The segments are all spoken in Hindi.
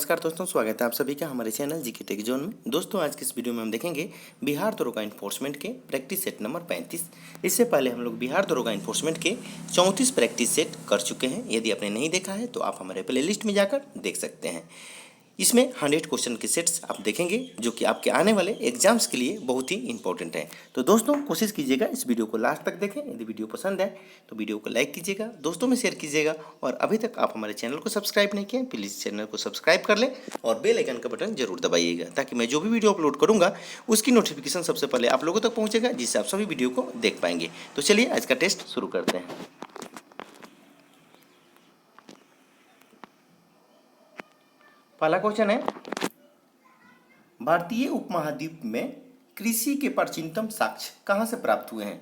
नमस्कार दोस्तों, स्वागत है आप सभी का हमारे चैनल जीके टेक जोन में। दोस्तों आज की इस वीडियो में हम देखेंगे बिहार दरोगा इन्फोर्समेंट के प्रैक्टिस सेट नंबर 35। इससे पहले हम लोग बिहार दरोगा इन्फोर्समेंट के 34 प्रैक्टिस सेट कर चुके हैं। यदि आपने नहीं देखा है तो आप हमारे प्लेलिस्ट में जाकर देख सकते हैं। इसमें 100 क्वेश्चन के सेट्स आप देखेंगे जो कि आपके आने वाले एग्जाम्स के लिए बहुत ही इंपॉर्टेंट है। तो दोस्तों कोशिश कीजिएगा इस वीडियो को लास्ट तक देखें। यदि वीडियो पसंद है तो वीडियो को लाइक कीजिएगा, दोस्तों में शेयर कीजिएगा, और अभी तक आप हमारे चैनल को सब्सक्राइब नहीं किए प्लीज़ चैनल को सब्सक्राइब कर लें और बेल आइकन का बटन जरूर दबाइएगा, ताकि मैं जो भी वीडियो अपलोड करूँगा उसकी नोटिफिकेशन सबसे पहले आप लोगों तक पहुँचेगा, जिससे आप सभी वीडियो को देख पाएंगे। तो चलिए आज का टेस्ट शुरू करते हैं। पहला क्वेश्चन है, भारतीय उपमहाद्वीप में कृषि के प्राचीनतम साक्ष्य कहाँ से प्राप्त हुए हैं?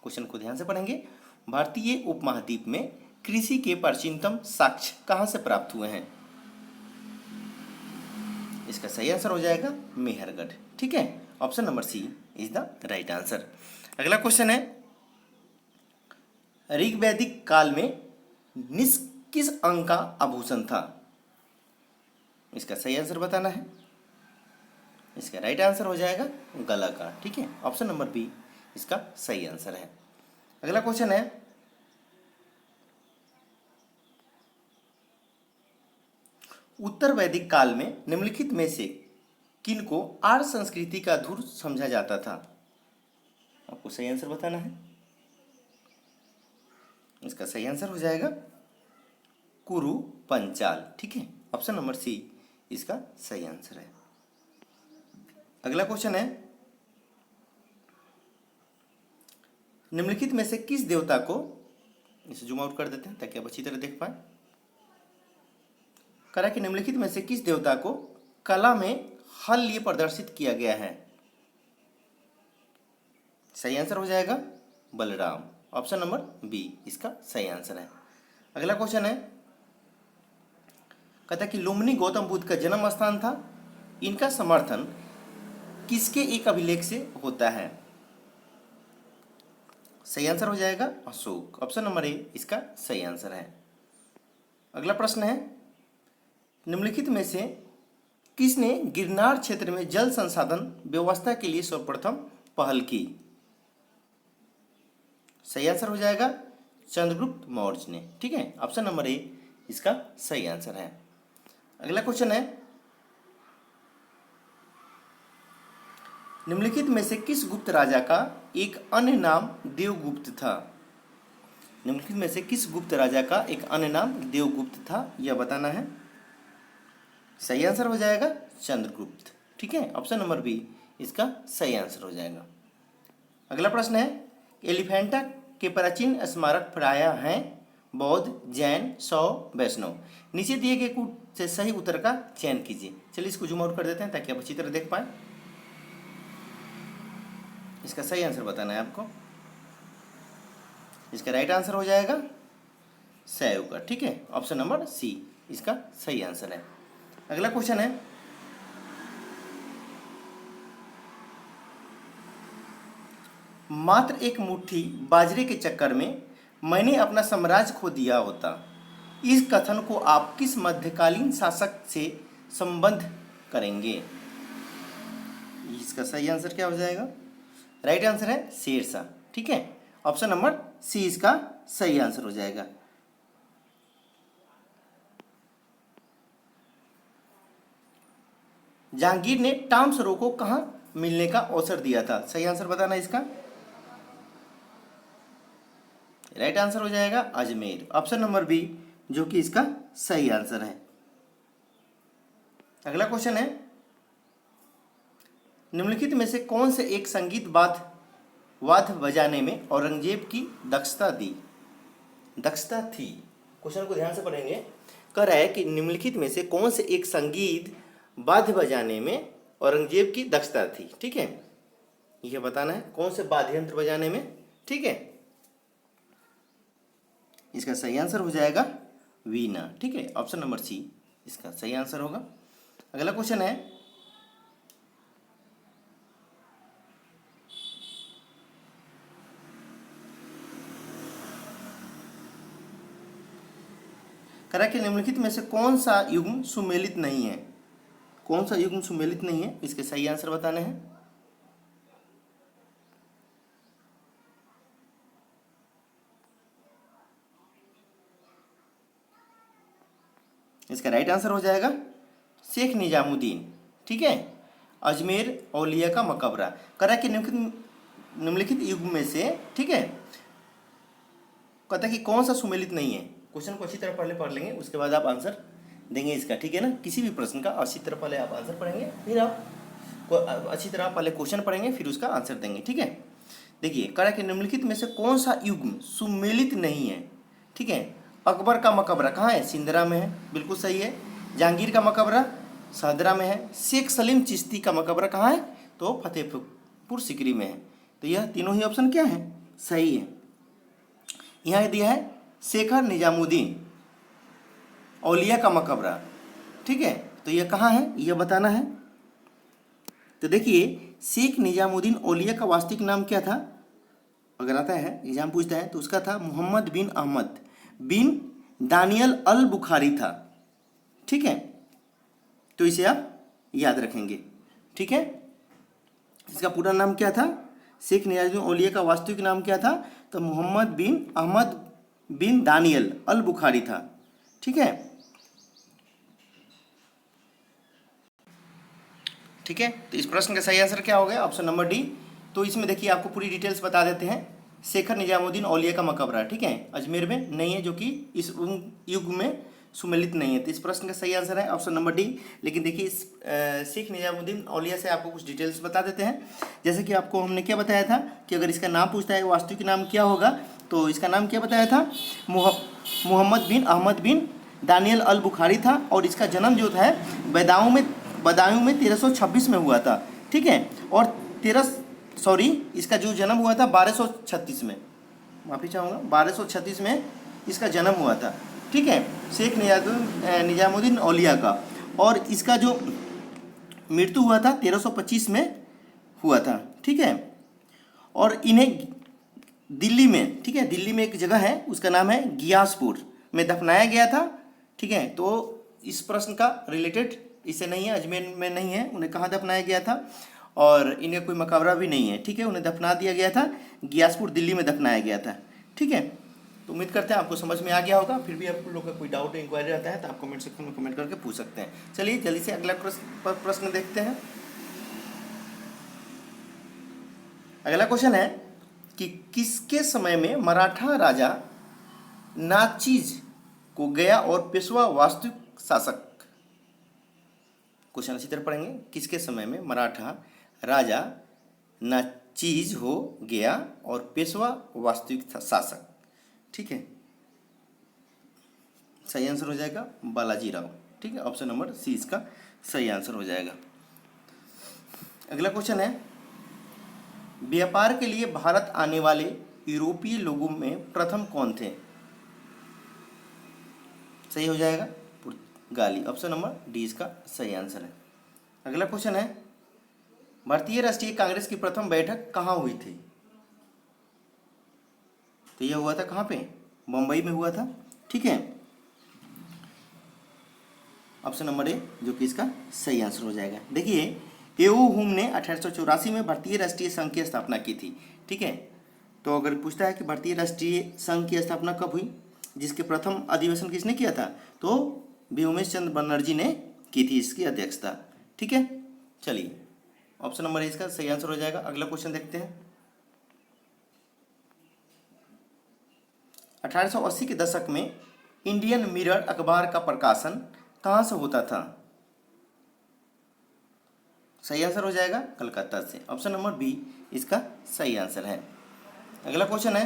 क्वेश्चन को ध्यान से पढ़ेंगे। भारतीय उपमहाद्वीप में कृषि के प्राचीनतम साक्ष्य कहाँ से प्राप्त हुए हैं? इसका सही आंसर हो जाएगा मेहरगढ़। ठीक है, option number C is the right answer. अगला क्वेश्चन है, ऋग्वैदिक काल में निस किस अंग का आभूषण था? इसका सही आंसर बताना है। इसका राइट आंसर हो जाएगा गला का। ठीक है, ऑप्शन नंबर बी इसका सही आंसर है। अगला क्वेश्चन है, उत्तर वैदिक काल में निम्नलिखित में से किनको आर्य संस्कृति का धुर समझा जाता था? आपको सही आंसर बताना है। इसका सही आंसर हो जाएगा कुरु पंचाल। ठीक है, ऑप्शन नंबर सी इसका सही आंसर है। अगला क्वेश्चन है, निम्नलिखित में से किस देवता को, इसे जूम आउट कर देते हैं ताकि आप अच्छी तरह देख पाए। कह रहा है कि निम्नलिखित में से किस देवता को कला में हल लिए प्रदर्शित किया गया है? सही आंसर हो जाएगा बलराम। ऑप्शन नंबर बी इसका सही आंसर है। अगला क्वेश्चन है, कहता है कि लुम्बिनी गौतम बुद्ध का जन्म स्थान था। इनका समर्थन किसके एक अभिलेख से होता है? सही आंसर हो जाएगा अशोक। ऑप्शन नंबर ए इसका सही आंसर है। अगला प्रश्न है, निम्नलिखित में से किसने गिरनार क्षेत्र में जल संसाधन व्यवस्था के लिए सर्वप्रथम पहल की? सही आंसर हो जाएगा चंद्रगुप्त मौर्य ने। ठीक है, ऑप्शन नंबर ए इसका सही आंसर है। अगला क्वेश्चन है, निम्नलिखित में से किस गुप्त राजा का एक अन्य नाम देवगुप्त था? निम्नलिखित में से किस गुप्त राजा का एक अन्य नाम देवगुप्त था, यह बताना है। सही आंसर हो जाएगा चंद्रगुप्त। ठीक है, ऑप्शन नंबर बी इसका सही आंसर हो जाएगा। अगला प्रश्न है, एलिफेंटा के प्राचीन स्मारक प्रायः हैं बौद्ध, जैन, शैव, वैष्णव। नीचे दिए गए कूट से सही उत्तर का चयन कीजिए। चलिए इसको जूम आउट कर देते हैं ताकि आप अच्छी तरह देख पाए। इसका सही आंसर बताना है आपको। इसका राइट आंसर हो जाएगा शैव का। ठीक है, ऑप्शन नंबर सी इसका सही आंसर है। अगला क्वेश्चन है, मात्र एक मुट्ठी बाजरे के चक्कर में मैंने अपना साम्राज्य खो दिया होता। इस कथन को आप किस मध्यकालीन शासक से संबद्ध करेंगे? इसका सही आंसर क्या हो जाएगा? राइट आंसर है शेरशाह। ठीक है, ऑप्शन नंबर सी इसका सही आंसर हो जाएगा। जहांगीर ने टॉम सरो को कहां मिलने का अवसर दिया था? सही आंसर बताना इसका। राइट आंसर हो जाएगा अजमेर। ऑप्शन नंबर बी जो कि इसका सही आंसर है। अगला क्वेश्चन है, निम्नलिखित में से कौन से एक संगीत वाद्य बजाने में औरंगजेब की दक्षता थी? क्वेश्चन को ध्यान से पढ़ेंगे। कह रहा है कि निम्नलिखित में से कौन से एक संगीत वाद्य बजाने में औरंगजेब की दक्षता थी? ठीक है, यह बताना है कौन से वाद्य यंत्र बजाने में। ठीक है, इसका सही आंसर हो जाएगा वीणा। ठीक है, ऑप्शन नंबर सी इसका सही आंसर होगा। अगला क्वेश्चन है, कह रहा है कि निम्नलिखित में से कौन सा युग्म सुमेलित नहीं है? कौन सा युग्म सुमेलित नहीं है, इसके सही आंसर बताने हैं। इसका राइट आंसर हो जाएगा शेख निजामुद्दीन। ठीक है, अजमेर औलिया का मकबरा। करा कि निम्नलिखित युग में से, ठीक है, कहता है कि कौन सा सुमेलित नहीं है। क्वेश्चन को अच्छी तरह पढ़ लेंगे, उसके बाद आप आंसर देंगे इसका। ठीक है ना, किसी भी प्रश्न का अच्छी तरह पहले आप आंसर पढ़ेंगे, फिर आप अच्छी तरह पहले क्वेश्चन पढ़ेंगे, फिर उसका आंसर देंगे। ठीक है, देखिए करा कि निम्नलिखित में से कौन सा युग्म सुमेलित नहीं है। ठीक है, अकबर का मकबरा कहाँ है, सिंदरा में है, बिल्कुल सही है। जहांगीर का मकबरा शाहदरा में है। शेख सलीम चिश्ती का मकबरा कहाँ है, तो फतेहपुर सिकरी में है। तो यह तीनों ही ऑप्शन क्या है, सही है। यहाँ दिया है शेखर निजामुद्दीन औलिया का मकबरा। ठीक है, तो यह कहाँ है, यह बताना है। तो देखिए शेख निजामुद्दीन औलिया का वास्तविक नाम क्या था, अगर आता है एग्जाम पूछता है तो उसका था मोहम्मद बिन अहमद बिन दानियल अल बुखारी था। ठीक है, तो इसे आप याद रखेंगे। ठीक है, इसका पूरा नाम क्या था, शेख निजामुद्दीन औलिया का वास्तविक नाम क्या था, तो मोहम्मद बिन अहमद बिन दानियल अल बुखारी था। ठीक है, ठीक है, तो इस प्रश्न का सही आंसर क्या हो गया, ऑप्शन नंबर डी। तो इसमें देखिए आपको पूरी डिटेल्स बता देते हैं। शेखर निजामुद्दीन औलिया का मकबरा, ठीक है, अजमेर में नहीं है, जो कि इस युग में सुमेलित नहीं है। तो इस प्रश्न का सही आंसर है ऑप्शन नंबर डी। लेकिन देखिए इस शेख निजामुद्दीन औलिया से आपको कुछ डिटेल्स बता देते हैं। जैसे कि आपको हमने क्या बताया था कि अगर इसका नाम पूछता है वास्तविक नाम क्या होगा, तो इसका नाम क्या बताया था, मोहम्मद बिन अहमद बिन दानियल अल बुखारी था। और इसका जन्म जो था बदायूं में 1326 में हुआ था। ठीक है, और इसका जो जन्म हुआ था 1236 में, माफ़ी चाहूँगा, 1236 में इसका जन्म हुआ था। ठीक है, शेख निजामुद्दीन औलिया का। और इसका जो मृत्यु हुआ था 1325 में हुआ था। ठीक है, और इन्हें दिल्ली में, ठीक है, दिल्ली में एक जगह है उसका नाम है गियासपुर में दफनाया गया था। ठीक है, तो इस प्रश्न का रिलेटेड इससे नहीं है, अजमेर में नहीं है, उन्हें कहाँ दफनाया गया था, और इन्हें कोई मकबरा भी नहीं है। ठीक है, उन्हें दफना दिया गया था, गियासपुर दिल्ली में दफनाया गया था। ठीक है, तो उम्मीद करते हैं आपको समझ में आ गया होगा। फिर भी आप लोग का कोई डाउट इंक्वायरी रहता है तो आप कमेंट सेक्शन में कमेंट करके पूछ सकते हैं। चलिए जल्दी से अगला प्रश्न देखते हैं। अगला क्वेश्चन है कि किसके समय में मराठा राजा नाचीज को गया और पेशवा वास्तविक शासक। क्वेश्चन अच्छी तरह पढ़ेंगे। किसके समय में मराठा राजा नाचीज हो गया और पेशवा वास्तविक शासक। ठीक है, सही आंसर हो जाएगा बालाजी राव। ठीक है, ऑप्शन नंबर सी इसका सही आंसर हो जाएगा। अगला क्वेश्चन है, व्यापार के लिए भारत आने वाले यूरोपीय लोगों में प्रथम कौन थे। सही हो जाएगा पुर्तगाली, ऑप्शन नंबर डी इसका सही आंसर है। अगला क्वेश्चन है, भारतीय राष्ट्रीय कांग्रेस की प्रथम बैठक कहाँ हुई थी। तो यह हुआ था कहाँ पे, बम्बई में हुआ था। ठीक है, ऑप्शन नंबर ए जो कि इसका सही आंसर हो जाएगा। देखिए एओ हुम ने 1884 में भारतीय राष्ट्रीय संघ की स्थापना की थी। ठीक है, तो अगर पूछता है कि भारतीय राष्ट्रीय संघ की स्थापना कब हुई, जिसके प्रथम अधिवेशन किसने किया था, तो व्योमेश चंद्र बनर्जी ने की थी इसकी अध्यक्षता। ठीक है, चलिए ऑप्शन नंबर ए इसका सही आंसर हो जाएगा। अगला क्वेश्चन देखते हैं। 1880 के दशक में इंडियन मिरर अखबार का प्रकाशन कहाँ से होता था। सही आंसर हो जाएगा कलकत्ता से, ऑप्शन नंबर बी इसका सही आंसर है। अगला क्वेश्चन है,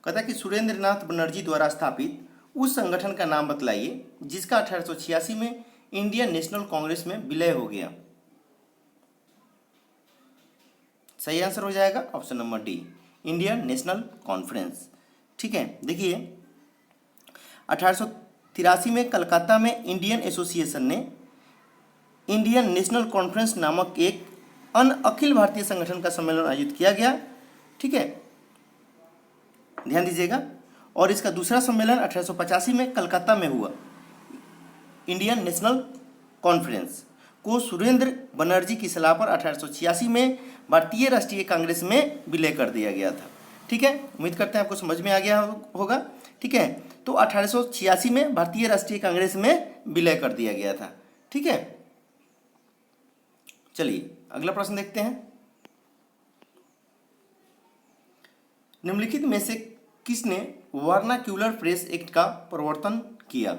कहता है कि सुरेंद्र नाथ बनर्जी द्वारा स्थापित उस संगठन का नाम बतलाइए जिसका 1886 में इंडियन नेशनल कांग्रेस में विलय हो गया। सही आंसर हो जाएगा option number D Indian national conference. ठीक है, देखिए 1883 में कलकत्ता में इंडियन एसोसिएशन ने इंडियन नेशनल कॉन्फ्रेंस नामक एक अन्य अखिल भारतीय संगठन का सम्मेलन आयोजित किया गया। ठीक है, ध्यान दीजिएगा, और इसका दूसरा सम्मेलन 1885 में कलकत्ता में हुआ। इंडियन नेशनल कॉन्फ्रेंस को सुरेंद्र बनर्जी की सलाह पर 1886 में भारतीय राष्ट्रीय कांग्रेस में विलय कर दिया गया था। ठीक है, उम्मीद करते हैं आपको समझ में आ गया होगा। ठीक है, तो 1886 में भारतीय राष्ट्रीय कांग्रेस में विलय कर दिया गया था। ठीक है, चलिए अगला प्रश्न देखते हैं। निम्नलिखित में से किसने वर्नाक्यूलर प्रेस एक्ट का प्रवर्तन किया?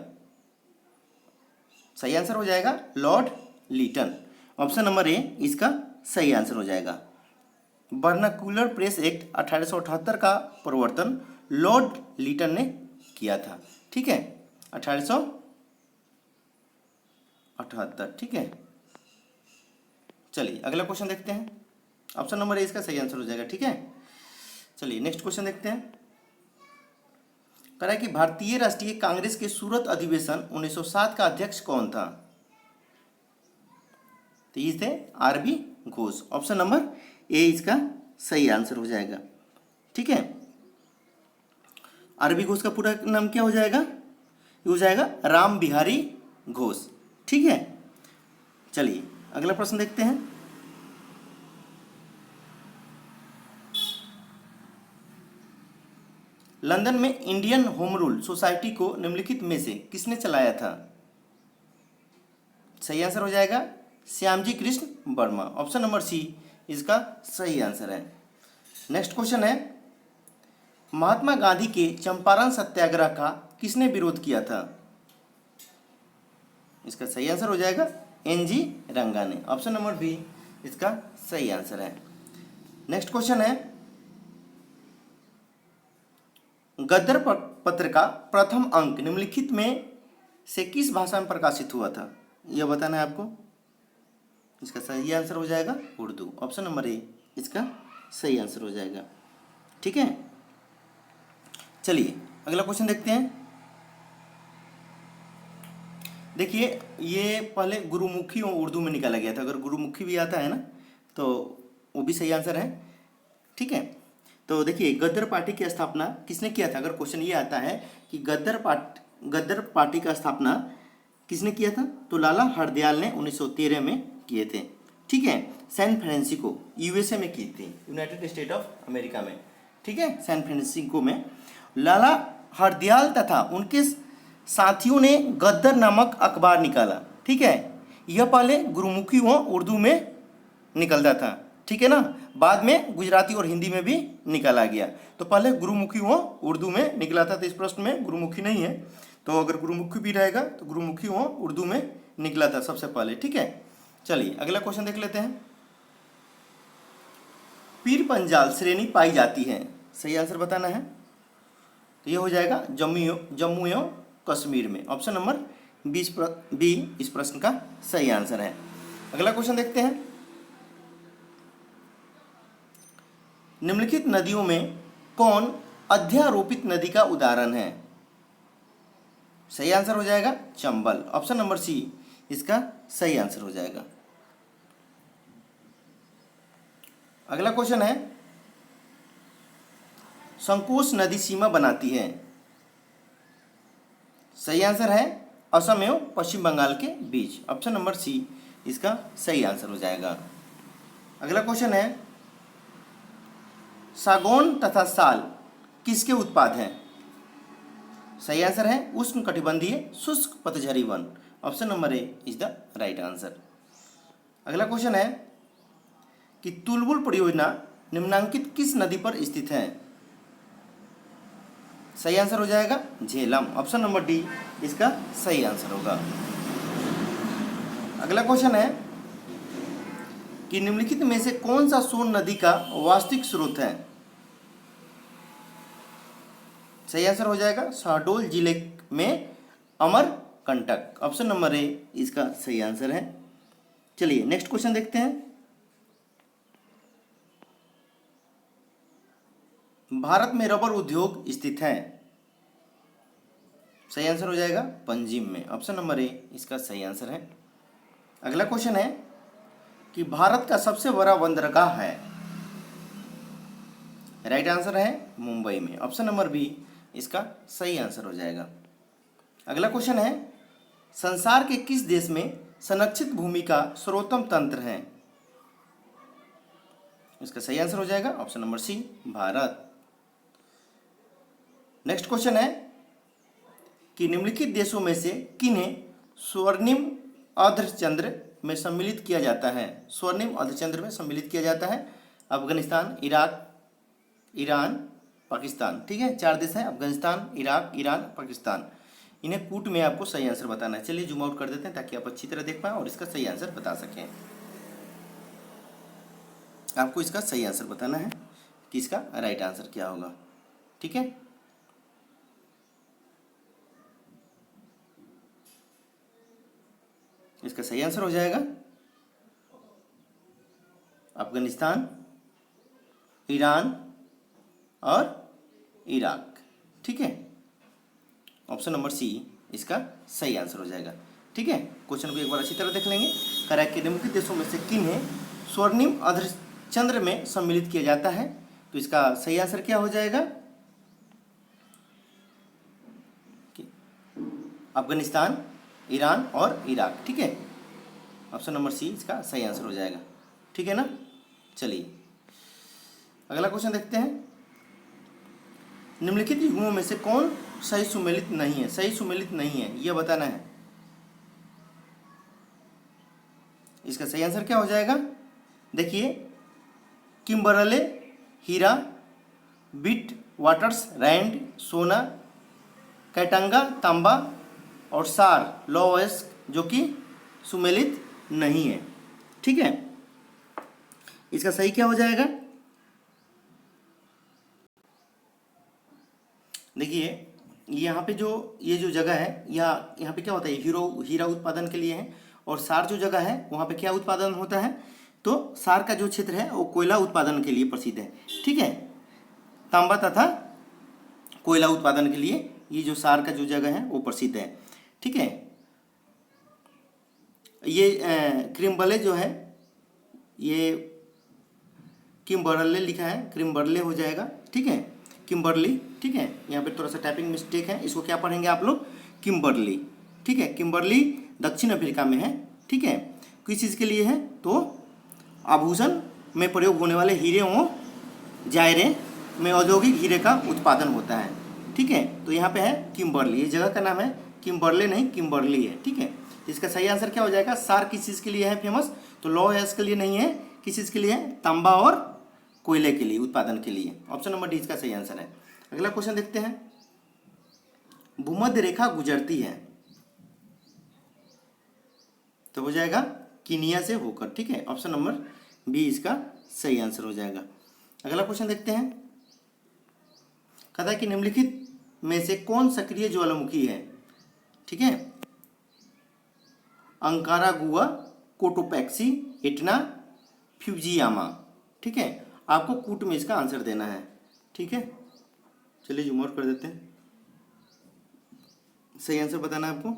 सही आंसर हो जाएगा Lord Lytton. Option number A इसका सही आंसर हो जाएगा। वर्नाक्यूलर प्रेस एक्ट 1878 का प्रवर्तन लॉर्ड लीटन ने किया था। ठीक है, 1878। ठीक है, चलिए अगला क्वेश्चन देखते हैं। ऑप्शन नंबर ए इसका सही आंसर हो जाएगा। ठीक है, चलिए नेक्स्ट क्वेश्चन देखते हैं। कह रहा है कि भारतीय राष्ट्रीय कांग्रेस के सूरत अधिवेशन 1907 का अध्यक्ष कौन था? तो ये थे R B Ghosh. Option number A इसका सही आंसर हो जाएगा। ठीक है, आरबी घोष का पूरा नाम क्या हो जाएगा? ये हो जाएगा राम बिहारी घोष। ठीक है, चलिए अगला प्रश्न देखते हैं। लंदन में इंडियन होम रूल सोसाइटी को निम्नलिखित में से किसने चलाया था? सही आंसर हो जाएगा Shyamji Krishna Varma. Option number C इसका सही आंसर है। नेक्स्ट क्वेश्चन है, महात्मा गांधी के चंपारण सत्याग्रह का किसने विरोध किया था? इसका सही आंसर हो जाएगा एनजी रंगा ने। ऑप्शन नंबर बी इसका सही आंसर है। नेक्स्ट क्वेश्चन है, गद्दर पत्र का प्रथम अंक निम्नलिखित में से किस भाषा में प्रकाशित हुआ था? यह बताना है आपको। इसका सही आंसर हो जाएगा उर्दू। ऑप्शन नंबर ए इसका सही आंसर हो जाएगा। ठीक है, चलिए अगला क्वेश्चन देखते हैं। देखिए ये पहले गुरुमुखी और उर्दू में निकाला गया था। अगर गुरुमुखी भी आता है ना तो वो भी सही आंसर है। ठीक है, तो देखिए गद्दर पार्टी की स्थापना किसने किया था? अगर क्वेश्चन ये आता है कि गद्दर पार्टी का स्थापना किसने किया था, तो लाला हरदयाल ने 1913 में किए थे। ठीक है, सैन फ्रांसिस्को यूएसए में की थी, यूनाइटेड स्टेट ऑफ अमेरिका में। ठीक है, सैन फ्रांसिस्को में लाला हरदयाल तथा उनके साथियों ने गद्दर नामक अखबार निकाला। ठीक है, यह पहले गुरुमुखी व उर्दू में निकलता था। ठीक है ना, बाद में गुजराती और हिंदी में भी निकाला गया। तो पहले गुरुमुखी व उर्दू में निकला था। तो इस प्रश्न में गुरुमुखी नहीं है, तो अगर गुरुमुखी भी रहेगा तो गुरुमुखी व उर्दू में निकला था सबसे पहले। ठीक है, चलिए अगला क्वेश्चन देख लेते हैं। पीर पंजाल श्रेणी पाई जाती है, सही आंसर बताना है। तो ये हो जाएगा जम्मू एवं कश्मीर में। ऑप्शन नंबर बी इस प्रश्न का सही आंसर है। अगला क्वेश्चन देखते हैं। निम्नलिखित नदियों में कौन अध्यारोपित नदी का उदाहरण है? सही आंसर हो जाएगा चंबल। ऑप्शन नंबर सी इसका सही आंसर हो जाएगा। अगला क्वेश्चन है, संकोच नदी सीमा बनाती है। सही आंसर है असम एवं पश्चिम बंगाल के बीच। ऑप्शन नंबर सी इसका सही आंसर हो जाएगा। अगला क्वेश्चन है, सागौन तथा साल किसके उत्पाद हैं? सही आंसर है उष्णकटिबंधीय शुष्क पतझड़ी वन। Option number A is the right answer. अगला क्वेश्चन है कि तुलबुल परियोजना निम्नांकित किस नदी पर स्थित है? सही आंसर हो जाएगा झेलम। ऑप्शन नंबर डी इसका सही आंसर होगा। अगला क्वेश्चन है कि निम्नलिखित में से कौन सा सोन नदी का वास्तविक स्रोत है? सही आंसर हो जाएगा शहडोल जिले में अमरकंटक। ऑप्शन नंबर ए इसका सही आंसर है। चलिए नेक्स्ट क्वेश्चन देखते हैं। भारत में रबर उद्योग स्थित है। सही आंसर हो जाएगा पंजिम में। ऑप्शन नंबर ए इसका सही आंसर है। अगला क्वेश्चन है कि भारत का सबसे बड़ा बंदरगाह है। राइट आंसर है मुंबई में। ऑप्शन नंबर बी इसका सही आंसर हो जाएगा। अगला क्वेश्चन है, संसार के किस देश में संरक्षित भूमि का सर्वोत्तम तंत्र है? इसका सही आंसर हो जाएगा option number C, Bharat. Next question है कि निम्नलिखित देशों में से किन्हें स्वर्णिम अर्धचंद्र में सम्मिलित किया जाता है? स्वर्णिम अर्धचंद्र में सम्मिलित किया जाता है। Afghanistan, Iraq, Iran, Pakistan. ठीक है, 4 देश हैं, अफगानिस्तान, इराक, ईरान, पाकिस्तान। इन्हें कूट में आपको सही आंसर बताना है। चलिए जूम आउट कर देते हैं ताकि आप अच्छी तरह देख पाएं और इसका सही आंसर बता सकें। आपको इसका सही आंसर बताना है कि इसका राइट आंसर क्या होगा। ठीक है, इसका सही आंसर हो जाएगा अफगानिस्तान, ईरान और इराक। ठीक है, ऑप्शन नंबर सी इसका सही आंसर हो जाएगा। ठीक है, क्वेश्चन को एक बार अच्छी तरह देख लेंगे। कह रहा है कि निम्नलिखित देशों में से किन्हें स्वर्णिम अर्धचंद्र में सम्मिलित किया जाता है? तो इसका सही आंसर क्या हो जाएगा? अफगानिस्तान, ईरान और इराक। ठीक है, ऑप्शन नंबर सी इसका सही आंसर हो जाएगा। ठीक है ना। चलिए अगला क्वेश्चन देखते हैं। निम्नलिखित युग्मों में से कौन सही सुमेलित नहीं है? सही सुमेलित नहीं है यह बताना है। इसका सही आंसर क्या हो जाएगा? देखिए, किम्बरले हीरा, बिट वाटर्स रैंड सोना, कैटंगा तांबा और सार लोएस्क जो कि सुमेलित नहीं है। ठीक है, इसका सही क्या हो जाएगा? देखिए यहाँ पे जो ये जो जगह है यहाँ पे क्या होता है, हीरा उत्पादन के लिए है। और सार जो जगह है वहाँ पे क्या उत्पादन होता है? तो सार का जो क्षेत्र है वो कोयला उत्पादन के लिए प्रसिद्ध है। ठीक है, तांबा तथा कोयला उत्पादन के लिए ये जो सार का जो जगह है वो प्रसिद्ध है। ठीक है, ये क्रिम्बले जो है, ये किम्बरले लिखा है, क्रिम्बरले हो जाएगा। ठीक है, किम्बरली। ठीक है, यहाँ पे थोड़ा सा टाइपिंग मिस्टेक है, इसको क्या पढ़ेंगे आप लोग? किम्बरली। ठीक है, किम्बरली दक्षिण अफ्रीका में है। ठीक है, किस चीज़ के लिए है? तो आभूषण में प्रयोग होने वाले हीरे व जायरे में औद्योगिक हीरे का उत्पादन होता है। ठीक है, तो यहाँ पे है किम्बरली, ये जगह का नाम है किम्बरले नहीं किम्बरली है। ठीक है, इसका सही आंसर क्या हो जाएगा? सार किस चीज़ के लिए है फेमस? तो लौह अयस्क के लिए नहीं है, किस चीज़ के लिए है? तांबा और कोयले के लिए, उत्पादन के लिए। ऑप्शन नंबर डी इसका सही आंसर है। अगला क्वेश्चन देखते हैं। भूमध्य रेखा गुजरती है तो हो जाएगा कीनिया से होकर। ठीक है, ऑप्शन नंबर बी इसका सही आंसर हो जाएगा। अगला क्वेश्चन देखते हैं। कहता है कि निम्नलिखित में से कौन सक्रिय ज्वालामुखी है? ठीक है, अंकारागुआ, कोटोपैक्सी, एटना, फ्यूजियामा। ठीक है, आपको कूट में इसका आंसर देना है। ठीक है, चलिए जूम आउट कर देते हैं। सही आंसर बताना है आपको।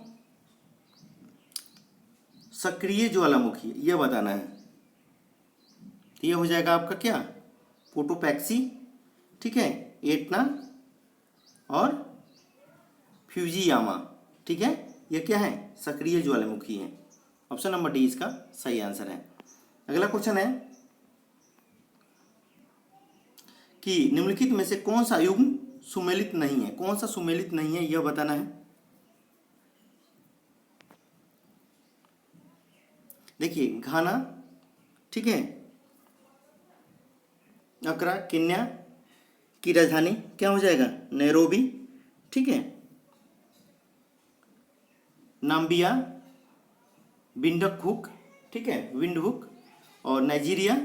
सक्रिय ज्वालामुखी यह बताना है। तो यह हो जाएगा आपका क्या? कोटोपैक्सी। ठीक है, एटना और फ्यूजियामा। ठीक है, यह क्या है? सक्रिय ज्वालामुखी है। ऑप्शन नंबर डी इसका सही आंसर है। अगला क्वेश्चन है कि निम्नलिखित में से कौन सा युग्म सुमेलित नहीं है? कौन सा सुमेलित नहीं है यह बताना है। देखिए, घाना, ठीक है, अक्रा, केन्या की राजधानी क्या हो जाएगा? नैरोबी। ठीक है, नाम्बिया, विंडहुक, ठीक है, विंडहुक और नाइजीरिया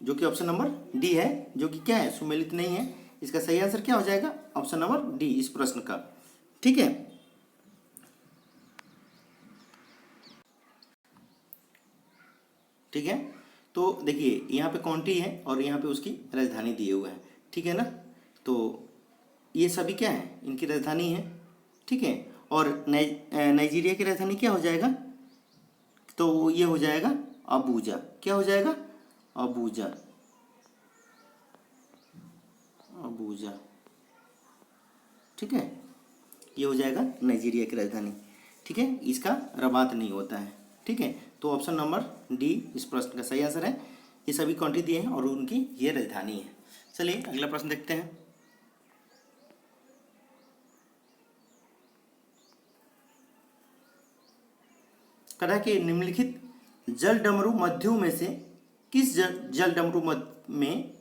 जो कि ऑप्शन नंबर डी है, जो कि क्या है? सुमेलित नहीं है। इसका सही आंसर क्या हो जाएगा? ऑप्शन नंबर डी इस प्रश्न का। ठीक है, ठीक है, तो देखिए यहाँ पे काउंटी है और यहाँ पे उसकी राजधानी दिए हुए हैं। ठीक है ना, तो ये सभी क्या है? इनकी राजधानी है। ठीक है, और नाइजीरिया की राजधानी क्या हो जाएगा? तो ये हो जाएगा अबूजा। क्या हो जाएगा? अबूजा। अबूजा। ठीक है, ये हो जाएगा नाइजीरिया की राजधानी। ठीक है, इसका रबात नहीं होता है। ठीक है, तो ऑप्शन नंबर डी इस प्रश्न का सही आंसर है। ये सभी कंट्री दिए हैं और उनकी ये राजधानी है। चलिए अगला प्रश्न देखते हैं। कहा कि निम्नलिखित जल डमरू मध्यों में से किस जल डमरू में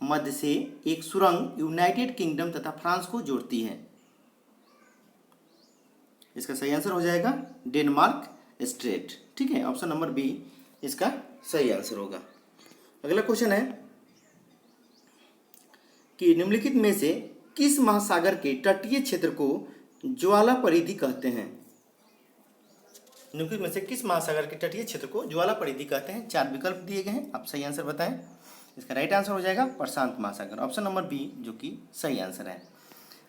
मध्य से एक सुरंग यूनाइटेड किंगडम तथा फ्रांस को जोड़ती है? इसका सही आंसर हो जाएगा डेनमार्क स्ट्रेट। ठीक है, ऑप्शन नंबर बी इसका सही आंसर होगा। अगला क्वेश्चन है कि निम्नलिखित में से किस महासागर के तटीय क्षेत्र को ज्वाला परिधि कहते हैं? निम्नलिखित में से किस महासागर के तटीय क्षेत्र को ज्वाला परिधि कहते हैं? 4 विकल्प दिए गए हैं, आप सही आंसर बताएं। इसका राइट आंसर हो जाएगा प्रशांत महासागर, ऑप्शन नंबर बी जो कि सही आंसर है।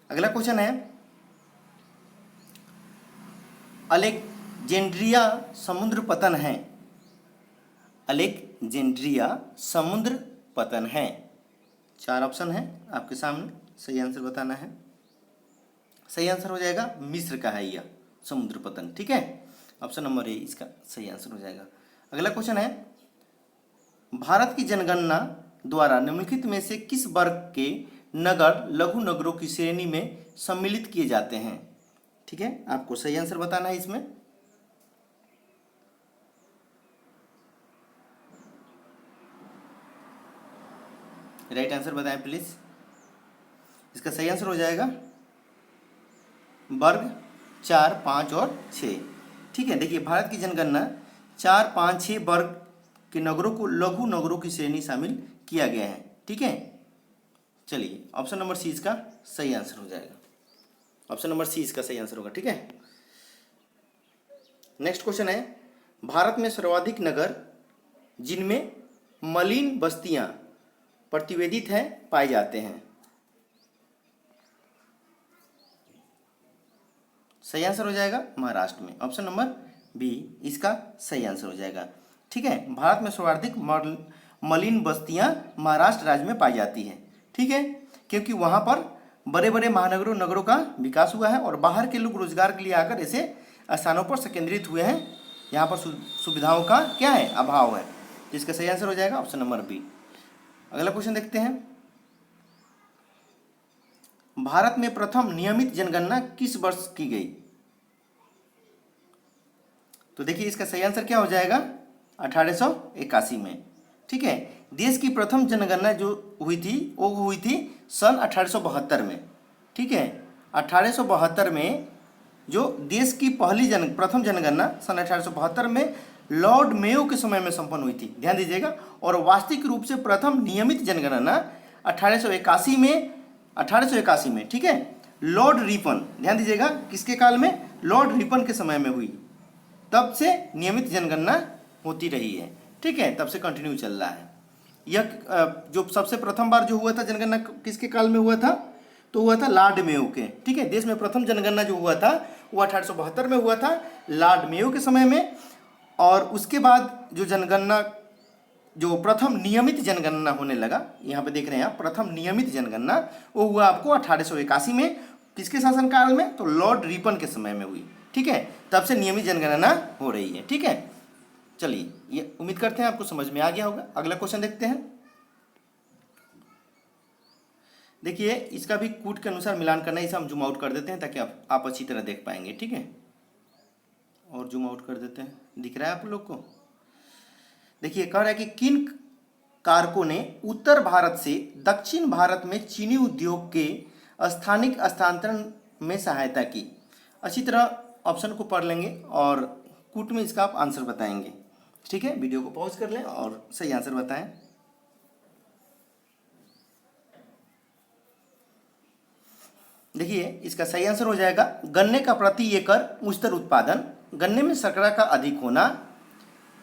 अगला क्वेश्चन है अलेक्जेंड्रिया समुद्र पतन है। अलेक्जेंड्रिया समुद्र पतन है। 4 ऑप्शन है आपके सामने, सही आंसर बताना है। सही आंसर हो जाएगा मिस्र का है यह समुद्र पतन। ठीक है, ऑप्शन नंबर ए इसका सही आंसर हो जाएगा। अगला क्वेश्चन है भारत की जनगणना द्वारा निम्नलिखित में से किस वर्ग के नगर लघु नगरों की श्रेणी में सम्मिलित किए जाते हैं? ठीक है, आपको सही आंसर बताना है इसमें। राइट आंसर बताएं प्लीज। इसका सही आंसर हो जाएगा वर्ग 4, 5 और 6। ठीक है, देखिए भारत की जनगणना 4, 5, 6 वर्ग के नगरों को लघु नगरों की श्रेणी शामिल किया गया है। ठीक है, चलिए ऑप्शन नंबर सी इसका सही आंसर हो जाएगा। ऑप्शन नंबर सी इसका सही आंसर होगा। ठीक है, नेक्स्ट क्वेश्चन है भारत में सर्वाधिक नगर जिनमें मलिन बस्तियां प्रतिवेदित है पाए जाते हैं? सही आंसर हो जाएगा महाराष्ट्र में, ऑप्शन नंबर बी इसका सही आंसर हो जाएगा। ठीक है, भारत में सर्वाधिक मलिन बस्तियां महाराष्ट्र राज्य में पाई जाती है। ठीक है, क्योंकि वहां पर बड़े बड़े महानगरों नगरों का विकास हुआ है और बाहर के लोग रोजगार के लिए आकर ऐसे स्थानों पर संकेंद्रित हुए हैं। यहाँ पर सुविधाओं का क्या है, अभाव है। इसका सही आंसर हो जाएगा ऑप्शन नंबर बी। अगला क्वेश्चन देखते हैं भारत में प्रथम नियमित जनगणना किस वर्ष की गई? तो देखिए इसका सही आंसर क्या हो जाएगा 1881 में। ठीक है, देश की प्रथम जनगणना जो हुई थी वो हुई थी सन 1872 में। ठीक है, 1872 में जो देश की प्रथम जनगणना सन 1872 में लॉर्ड मेयो के समय में संपन्न हुई थी, ध्यान दीजिएगा। और वास्तविक रूप से प्रथम नियमित जनगणना 1881 में ठीक है लॉर्ड रिपन, ध्यान दीजिएगा किसके काल में, लॉर्ड रिपन के समय में हुई। तब से नियमित जनगणना होती रही है। ठीक है, तब से कंटिन्यू चल रहा है। यह जो सबसे प्रथम बार जो हुआ था जनगणना किसके काल में हुआ था, तो हुआ था लॉर्ड मेयो के। ठीक है, देश में प्रथम जनगणना जो हुआ था वो 1872 में हुआ था लॉर्ड मेयो के समय में। और उसके बाद जो जनगणना जो प्रथम नियमित जनगणना होने लगा, यहाँ पे देख रहे हैं आप, प्रथम नियमित जनगणना वो हुआ आपको 1881 में। किसके शासनकाल में, तो लॉर्ड रिपन के समय में हुई। ठीक है, तब से नियमित जनगणना हो रही है। ठीक है, चलिए ये उम्मीद करते हैं आपको समझ में आ गया होगा। अगला क्वेश्चन देखते हैं। देखिए इसका भी कूट के अनुसार मिलान करना है, इसे हम जूम आउट कर देते हैं ताकि आप अच्छी तरह देख पाएंगे। ठीक है, और जूम आउट कर देते हैं, दिख रहा है आप लोग को। देखिए कह रहा है कि किन कारकों ने उत्तर भारत से दक्षिण भारत में चीनी उद्योग के स्थानिक हस्तांतरण में सहायता की। अच्छी तरह ऑप्शन को पढ़ लेंगे और कूट में इसका आप आंसर बताएंगे। ठीक है, वीडियो को पॉज कर लें और सही आंसर बताएं। देखिए इसका सही आंसर हो जाएगा गन्ने का प्रति एकड़ उच्चतर उत्पादन, गन्ने में शर्करा का अधिक होना,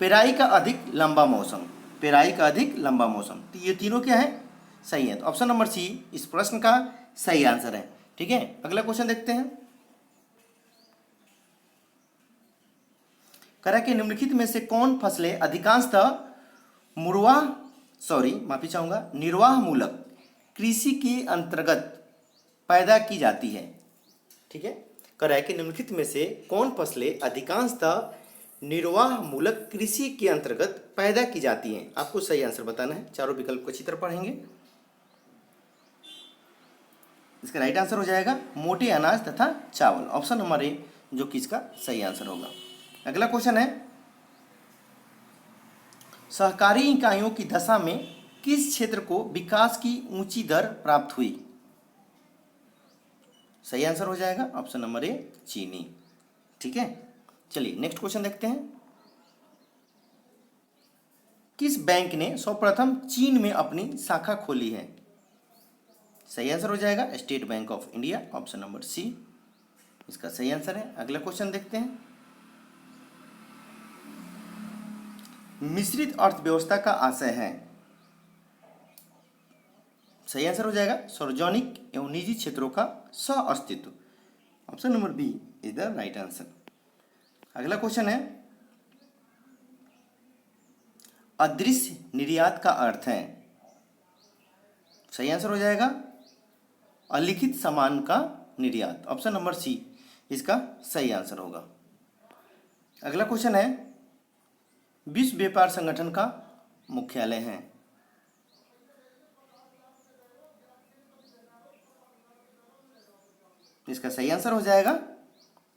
पेराई का अधिक लंबा मौसम, पेराई का अधिक लंबा मौसम। तो ये तीनों क्या है, सही है। तो ऑप्शन नंबर सी इस प्रश्न का सही आंसर है। ठीक है, अगला क्वेश्चन देखते हैं। कह रहा है कि निम्नलिखित में से कौन फसलें अधिकांशतः निर्वाह मूलक कृषि के अंतर्गत पैदा की जाती है। ठीक है, कह रहा है कि निम्नलिखित में से कौन फसलें अधिकांशतः निर्वाह मूलक कृषि के अंतर्गत पैदा की जाती हैं। आपको सही आंसर बताना है। चारों विकल्प को अच्छी तरह पढ़ेंगे। इसका राइट आंसर हो जाएगा मोटे अनाज तथा चावल, ऑप्शन नंबर ए, जो कि इसका सही आंसर होगा। अगला क्वेश्चन है, सहकारी इकाइयों की दशा में किस क्षेत्र को विकास की ऊंची दर प्राप्त हुई। सही आंसर हो जाएगा ऑप्शन नंबर ए, चीनी। ठीक है, चलिए नेक्स्ट क्वेश्चन देखते हैं। किस बैंक ने सर्वप्रथम चीन में अपनी शाखा खोली है। सही आंसर हो जाएगा State Bank of India, option number C इसका सही आंसर है। अगला क्वेश्चन देखते हैं, मिश्रित अर्थव्यवस्था का आशय है। सही आंसर हो जाएगा सार्वजनिक एवं निजी क्षेत्रों का सह अस्तित्व, option number B is the right answer. अगला क्वेश्चन है, अदृश्य निर्यात का अर्थ है। सही आंसर हो जाएगा अलिखित सामान का निर्यात, ऑप्शन नंबर सी इसका सही आंसर होगा। अगला क्वेश्चन है, विश्व व्यापार संगठन का मुख्यालय है। इसका सही आंसर हो जाएगा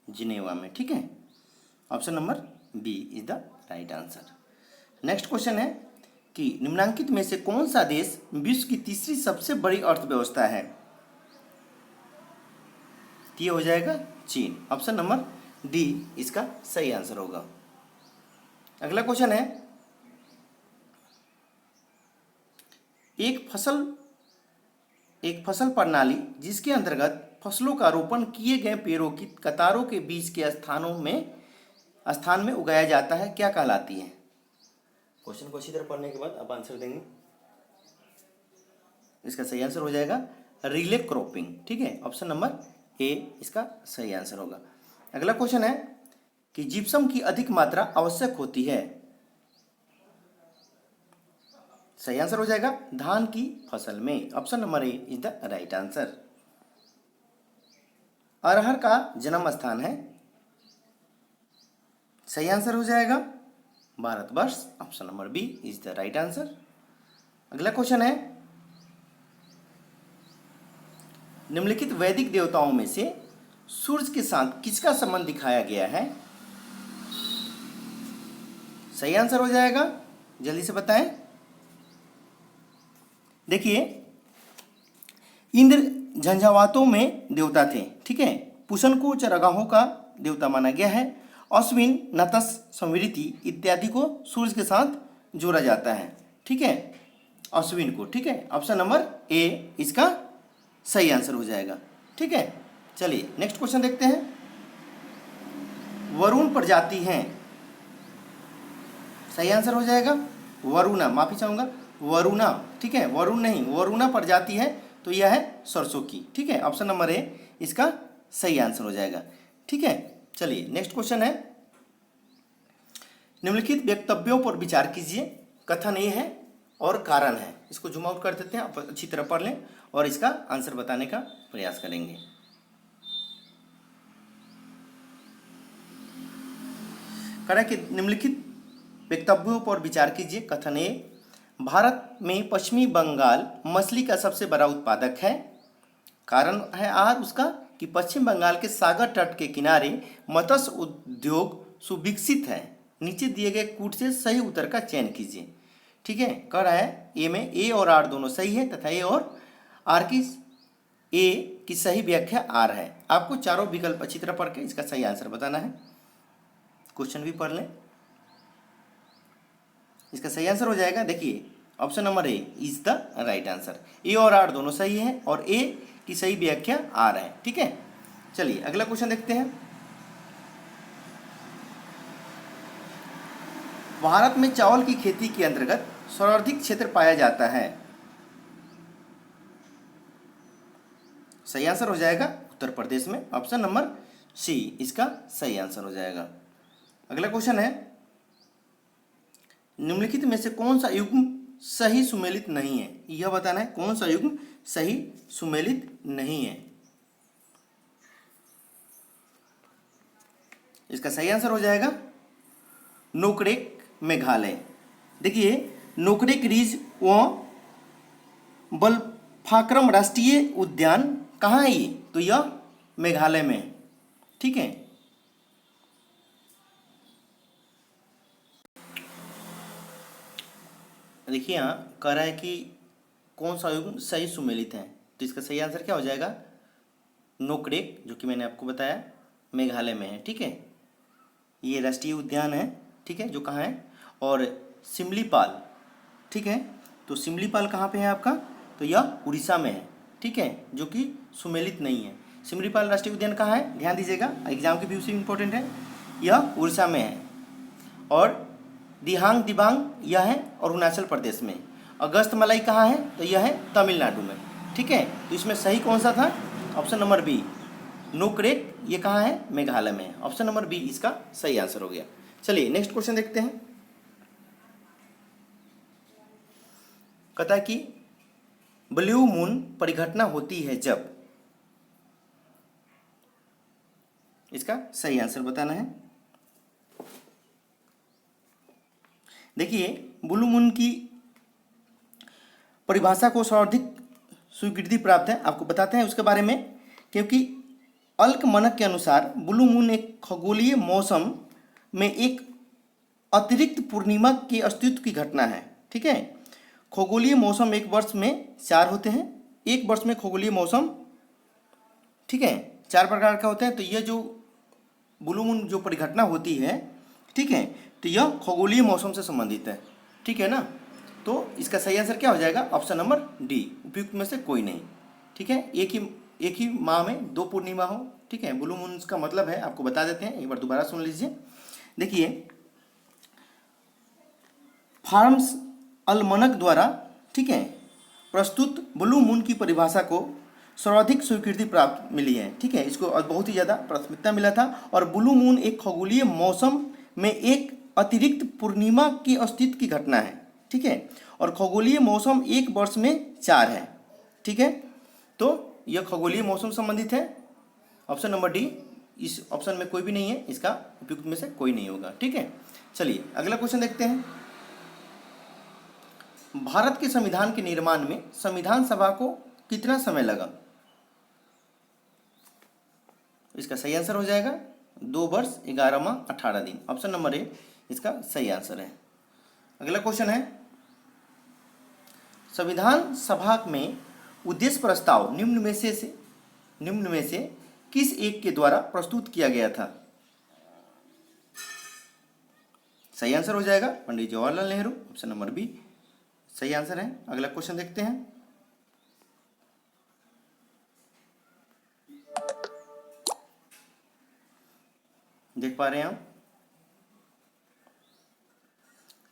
जिनेवा में। ठीक है, option number B is the right answer. Next question है कि निम्नलिखित में से कौन सा देश विश्व की तीसरी सबसे बड़ी अर्थव्यवस्था है। ये हो जाएगा चीन, ऑप्शन नंबर डी इसका सही आंसर होगा। अगला क्वेश्चन है, एक फसल प्रणाली जिसके अंतर्गत फसलों का रोपण किए गए पेड़ों की कतारों के बीच के स्थान में उगाया जाता है, क्या कहलाती है। क्वेश्चन को अच्छी तरह पढ़ने के बाद आप आंसर देंगे। इसका सही आंसर हो जाएगा रिले क्रॉपिंग। ठीक है, ऑप्शन नंबर ए इसका सही आंसर होगा। अगला क्वेश्चन है कि जिप्सम की अधिक मात्रा आवश्यक होती है। सही आंसर हो जाएगा धान की फसल में, option number A is the right answer. अरहर का जन्म स्थान है। सही आंसर हो जाएगा Bharatvarsha, option number B is the right answer. अगला क्वेश्चन है, निम्नलिखित वैदिक देवताओं में से सूर्य के साथ किसका संबंध दिखाया गया है। सही आंसर हो जाएगा, जल्दी से बताएं। देखिए, इंद्र झंझावातों में देवता थे। ठीक है, पुष्ण को चरागाहों का देवता माना गया है। अश्विन, नतस, समृद्धि इत्यादि को सूर्य के साथ जोड़ा जाता है। ठीक है, अश्विन को। ठीक है, ऑप्शन नंबर ए इसका सही आंसर हो जाएगा। ठीक है, चलिए नेक्स्ट क्वेश्चन देखते हैं। वरुण प्रजाति हैं। सही आंसर हो जाएगा वरुणा, माफी चाहूंगा वरुणा। ठीक है, वरुण नहीं, वरुणा प्रजाति है, तो यह है सरसों की। ठीक है, ऑप्शन नंबर ए इसका सही आंसर हो जाएगा। ठीक है, चलिए नेक्स्ट क्वेश्चन है, निम्नलिखित वक्तव्यों पर विचार कीजिए। कथन ए है और कारण है। इसको जूम आउट कर देते हैं, आप अच्छी तरह पढ़ लें और इसका आंसर बताने का प्रयास करेंगे। करें कि निम्नलिखित वक्तव्यों पर विचार कीजिए। कथन ए, भारत में पश्चिमी बंगाल मछली का सबसे बड़ा उत्पादक है। कारण है आर उसका कि पश्चिम बंगाल के सागर तट के किनारे मत्स्य उद्योग सुविकसित है। नीचे दिए गए कूट से सही उत्तर का चयन कीजिए। ठीक है, कह रहा है ए में ए और आर दोनों सही है तथा ए और आर की ए की सही व्याख्या आर है। आपको चारों विकल्प अच्छी तरह पढ़ के इसका सही आंसर बताना है। क्वेश्चन भी पढ़ लें, इसका सही आंसर हो जाएगा। देखिए, option number A is the right answer. A और आर दोनों सही है और ए की सही व्याख्या आर है। ठीक है, चलिए अगला क्वेश्चन देखते हैं। भारत में चावल की खेती के अंतर्गत सर्वाधिक क्षेत्र पाया जाता है। सही आंसर हो जाएगा उत्तर प्रदेश में, ऑप्शन नंबर सी इसका सही आंसर हो जाएगा। अगला क्वेश्चन है, निम्नलिखित में से कौन सा युग्म सही सुमेलित नहीं है। यह बताना है कौन सा युग्म सही सुमेलित नहीं है। इसका सही आंसर हो जाएगा नोकरेक मेघालय। देखिए नोकरेक रिज व बलफाक्रम राष्ट्रीय उद्यान कहाँ है ये, तो यह मेघालय में है। ठीक है, देखिए यहाँ कह रहा है कि कौन सा युग्म सही सुमेलित है, तो इसका सही आंसर क्या हो जाएगा नोकरेक, जो कि मैंने आपको बताया मेघालय में है। ठीक है, ये राष्ट्रीय उद्यान है। ठीक है, जो कहाँ है, और सिमलीपाल, ठीक है, तो सिमलीपाल कहाँ पे है आपका, तो यह उड़ीसा में है। ठीक है, जो कि सुमेलित नहीं है। सिमलीपाल राष्ट्रीय उद्यान कहाँ है, ध्यान दीजिएगा, एग्जाम के व्यू से इंपॉर्टेंट है, यह उड़ीसा में है। और दिहांग दिबांग यह है अरुणाचल प्रदेश में। अगस्त मलाई कहाँ है, तो यह है तमिलनाडु में। ठीक है, तो इसमें सही कौन सा था, ऑप्शन नंबर बी नोकरेक, ये कहाँ है, मेघालय में है। ऑप्शन नंबर बी इसका सही आंसर हो गया। चलिए नेक्स्ट क्वेश्चन देखते हैं। कहता है कि ब्लू मून परिघटना होती है जब, इसका सही आंसर बताना है। देखिए ब्लू मून की परिभाषा को सर्वाधिक स्वीकृति प्राप्त है, आपको बताते हैं उसके बारे में, क्योंकि अल्कमनक के अनुसार ब्लू मून एक खगोलीय मौसम में एक अतिरिक्त पूर्णिमा के अस्तित्व की घटना है। ठीक है, खगोलीय मौसम एक वर्ष में 4 होते हैं, एक वर्ष में खगोलीय मौसम, ठीक है, 4 प्रकार का होता है। तो यह जो ब्लू मून जो परिघटना होती है, ठीक है, तो यह खगोलीय मौसम से संबंधित है। ठीक है ना, तो इसका सही आंसर क्या हो जाएगा, ऑप्शन नंबर डी, उपयुक्त में से कोई नहीं। ठीक है, एक ही माह में 2 पूर्णिमा हो। ठीक है, ब्लू मून का मतलब है, आपको बता देते हैं, एक बार दोबारा सुन लीजिए। देखिए फार्म्स अलमनक द्वारा, ठीक है, प्रस्तुत ब्लू मून की परिभाषा को सर्वाधिक स्वीकृति प्राप्त मिली है। ठीक है, इसको बहुत ही ज़्यादा प्राथमिकता मिला था। और ब्लू मून एक खगोलीय मौसम में एक अतिरिक्त पूर्णिमा के अस्तित्व की घटना है। ठीक है, और खगोलीय मौसम एक वर्ष में 4 है। ठीक है, तो यह खगोलीय मौसम संबंधित है। ऑप्शन नंबर डी, इस ऑप्शन में कोई भी नहीं है, इसका उपयुक्त में से कोई नहीं होगा। ठीक है, चलिए अगला क्वेश्चन देखते हैं। भारत के संविधान के निर्माण में संविधान सभा को कितना समय लगा, इसका सही आंसर हो जाएगा 2 वर्ष 11 माह 18 दिन। ऑप्शन नंबर ए इसका सही आंसर है। अगला क्वेश्चन है, संविधान सभा में उद्देश्य प्रस्ताव निम्न में से किस एक के द्वारा प्रस्तुत किया गया था, सही आंसर हो जाएगा Pandit Jawaharlal Nehru. Option number B सही आंसर है। अगला क्वेश्चन देखते हैं। देख पा रहे हैं आप,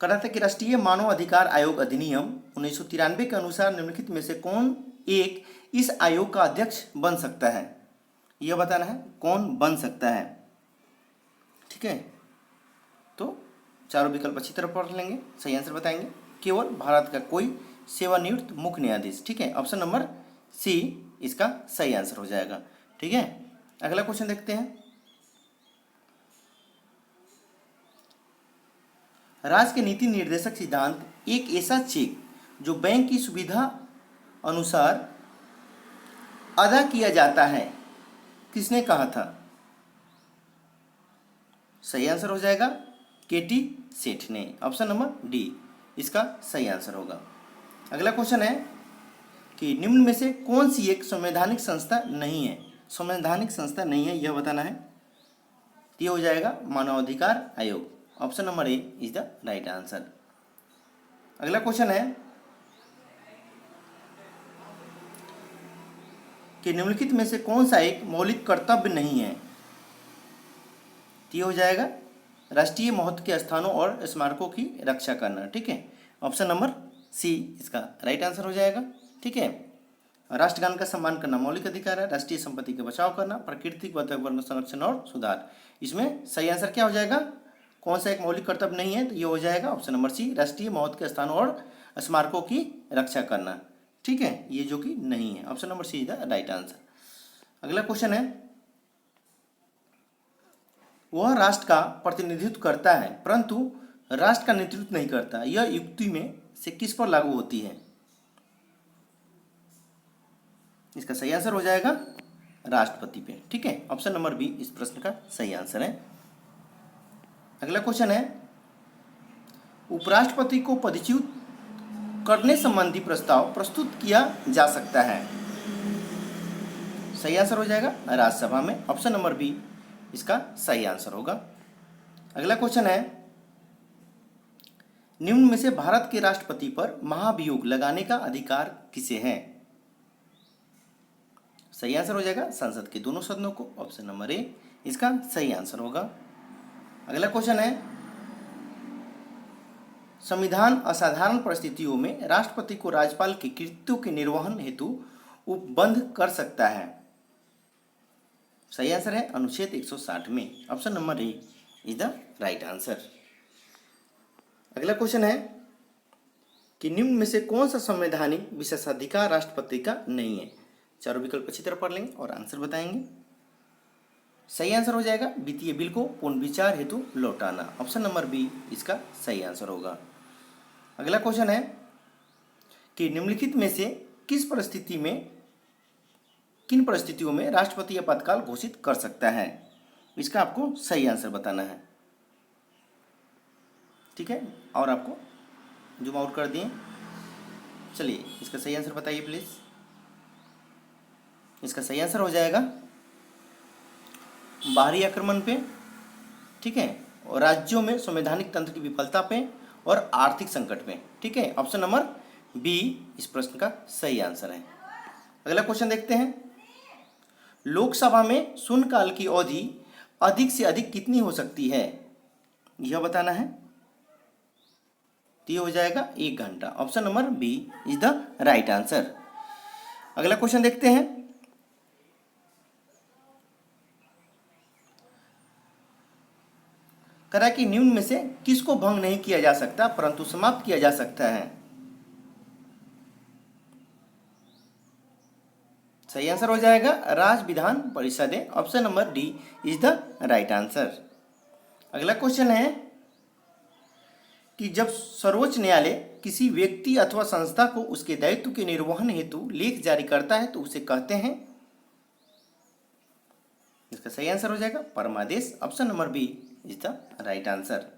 कहता है कि राष्ट्रीय मानव अधिकार आयोग अधिनियम 1993 के अनुसार निम्नलिखित में से कौन एक इस आयोग का अध्यक्ष बन सकता है, यह बताना है कौन बन सकता है। ठीक है, तो चारों विकल्प अच्छी तरह पढ़ लेंगे, सही आंसर बताएंगे। केवल भारत का कोई सेवानिवृत्त मुख्य न्यायाधीश। ठीक है, ऑप्शन नंबर सी इसका सही आंसर हो जाएगा। ठीक है, अगला क्वेश्चन देखते हैं। राज्य के नीति निर्देशक सिद्धांत एक ऐसा चेक जो बैंक की सुविधा अनुसार अदा किया जाता है, किसने कहा था, सही आंसर हो जाएगा केटी सेठ ने। ऑप्शन नंबर डी इसका सही आंसर होगा। अगला क्वेश्चन है कि निम्न में से कौन सी एक संवैधानिक संस्था नहीं है, संवैधानिक संस्था नहीं है, यह बताना है। ये हो जाएगा मानवाधिकार आयोग। Option number A is the right answer. अगला क्वेश्चन है कि निम्नलिखित में से कौन सा एक मौलिक कर्तव्य नहीं है, ये हो जाएगा राष्ट्रीय महत्व के स्थानों और स्मारकों की रक्षा करना। ठीक है, ऑप्शन नंबर सी इसका राइट आंसर हो जाएगा। ठीक है, राष्ट्रगान का सम्मान करना मौलिक अधिकार है, राष्ट्रीय संपत्ति का बचाव करना, प्राकृतिक वातावरण संरक्षण और सुधार। इसमें सही आंसर क्या हो जाएगा, कौन सा एक मौलिक कर्तव्य नहीं है, तो ये हो जाएगा ऑप्शन नंबर सी राष्ट्रीय महत्व के स्थानों और स्मारकों की रक्षा करना। ठीक है, ये जो कि नहीं है, option number C is the right answer. अगला क्वेश्चन है वह राष्ट्र का प्रतिनिधित्व करता है परंतु राष्ट्र का नेतृत्व नहीं करता, यह युक्ति में से किस पर लागू होती है? इसका सही आंसर हो जाएगा राष्ट्रपति पे। ठीक है, ऑप्शन नंबर बी इस प्रश्न का सही आंसर है। अगला क्वेश्चन है, उपराष्ट्रपति को पदच्युत करने संबंधी प्रस्ताव प्रस्तुत किया जा सकता है। सही आंसर हो जाएगा राज्यसभा में। ऑप्शन नंबर बी इसका सही आंसर होगा। अगला क्वेश्चन है, निम्न में से भारत के राष्ट्रपति पर महाभियोग लगाने का अधिकार किसे है? सही आंसर हो जाएगा संसद के दोनों सदनों को। ऑप्शन नंबर ए इसका सही आंसर होगा। अगला क्वेश्चन है, संविधान असाधारण परिस्थितियों में राष्ट्रपति को राज्यपाल के कृत्यों के निर्वहन हेतु उपबंध कर सकता है। सही आंसर है अनुच्छेद 160 में। Option number A is the right answer. अगला क्वेश्चन है कि निम्न में से कौन सा संवैधानिक विशेषाधिकार राष्ट्रपति का नहीं है? चारों विकल्प अच्छी तरह पढ़ लेंगे और आंसर बताएंगे। सही आंसर हो जाएगा वित्तीय बिल को पुनर्विचार हेतु लौटाना। ऑप्शन नंबर बी इसका सही आंसर होगा। अगला क्वेश्चन है कि निम्नलिखित में से किन परिस्थितियों में राष्ट्रपति आपातकाल घोषित कर सकता है? इसका आपको सही आंसर बताना है। ठीक है, और आपको जूम आउट कर दिए। चलिए इसका सही आंसर बताइए प्लीज। इसका सही आंसर हो जाएगा बाहरी आक्रमण पे, ठीक है, और राज्यों में संवैधानिक तंत्र की विफलता पे और आर्थिक संकट पे। ठीक है, ऑप्शन नंबर बी इस प्रश्न का सही आंसर है। अगला क्वेश्चन देखते हैं, लोकसभा में शून्यकाल की अवधि अधिक से अधिक कितनी हो सकती है? यह बताना है। तो यह हो जाएगा 1 घंटा। Option number B is the right answer. अगला क्वेश्चन देखते हैं, कह रहा है कि निम्न में से किसको भंग नहीं किया जा सकता परंतु समाप्त किया जा सकता है? सही आंसर हो जाएगा राज्य विधान परिषद है। Option number D is the right answer. अगला क्वेश्चन है कि जब सर्वोच्च न्यायालय किसी व्यक्ति अथवा संस्था को उसके दायित्व के निर्वहन हेतु लेख जारी करता है तो उसे कहते हैं? इसका सही आंसर हो जाएगा परमादेश। Option number B is the right answer.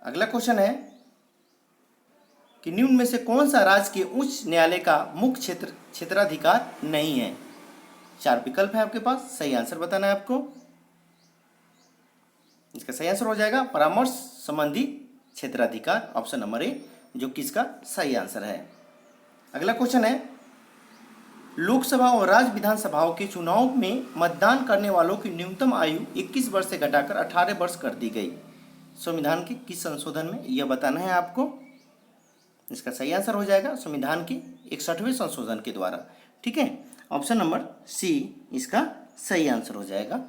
अगला क्वेश्चन है कि निम्न में से कौन सा राज्य के उच्च न्यायालय का मुख्य क्षेत्राधिकार नहीं है? 4 विकल्प है आपके पास, सही आंसर बताना है आपको। इसका सही आंसर हो जाएगा परामर्श संबंधी क्षेत्राधिकार। ऑप्शन नंबर ए जो कि इसका सही आंसर है। अगला क्वेश्चन है, लोकसभा और राज्य विधानसभाओं के चुनाव में मतदान करने वालों की न्यूनतम आयु 21 वर्ष से घटाकर 18 वर्ष कर दी गई। संविधान के किस संशोधन में, यह बताना है आपको। इसका सही आंसर हो जाएगा संविधान के 61वें संशोधन के द्वारा। ठीक है, ऑप्शन नंबर सी इसका सही आंसर हो जाएगा।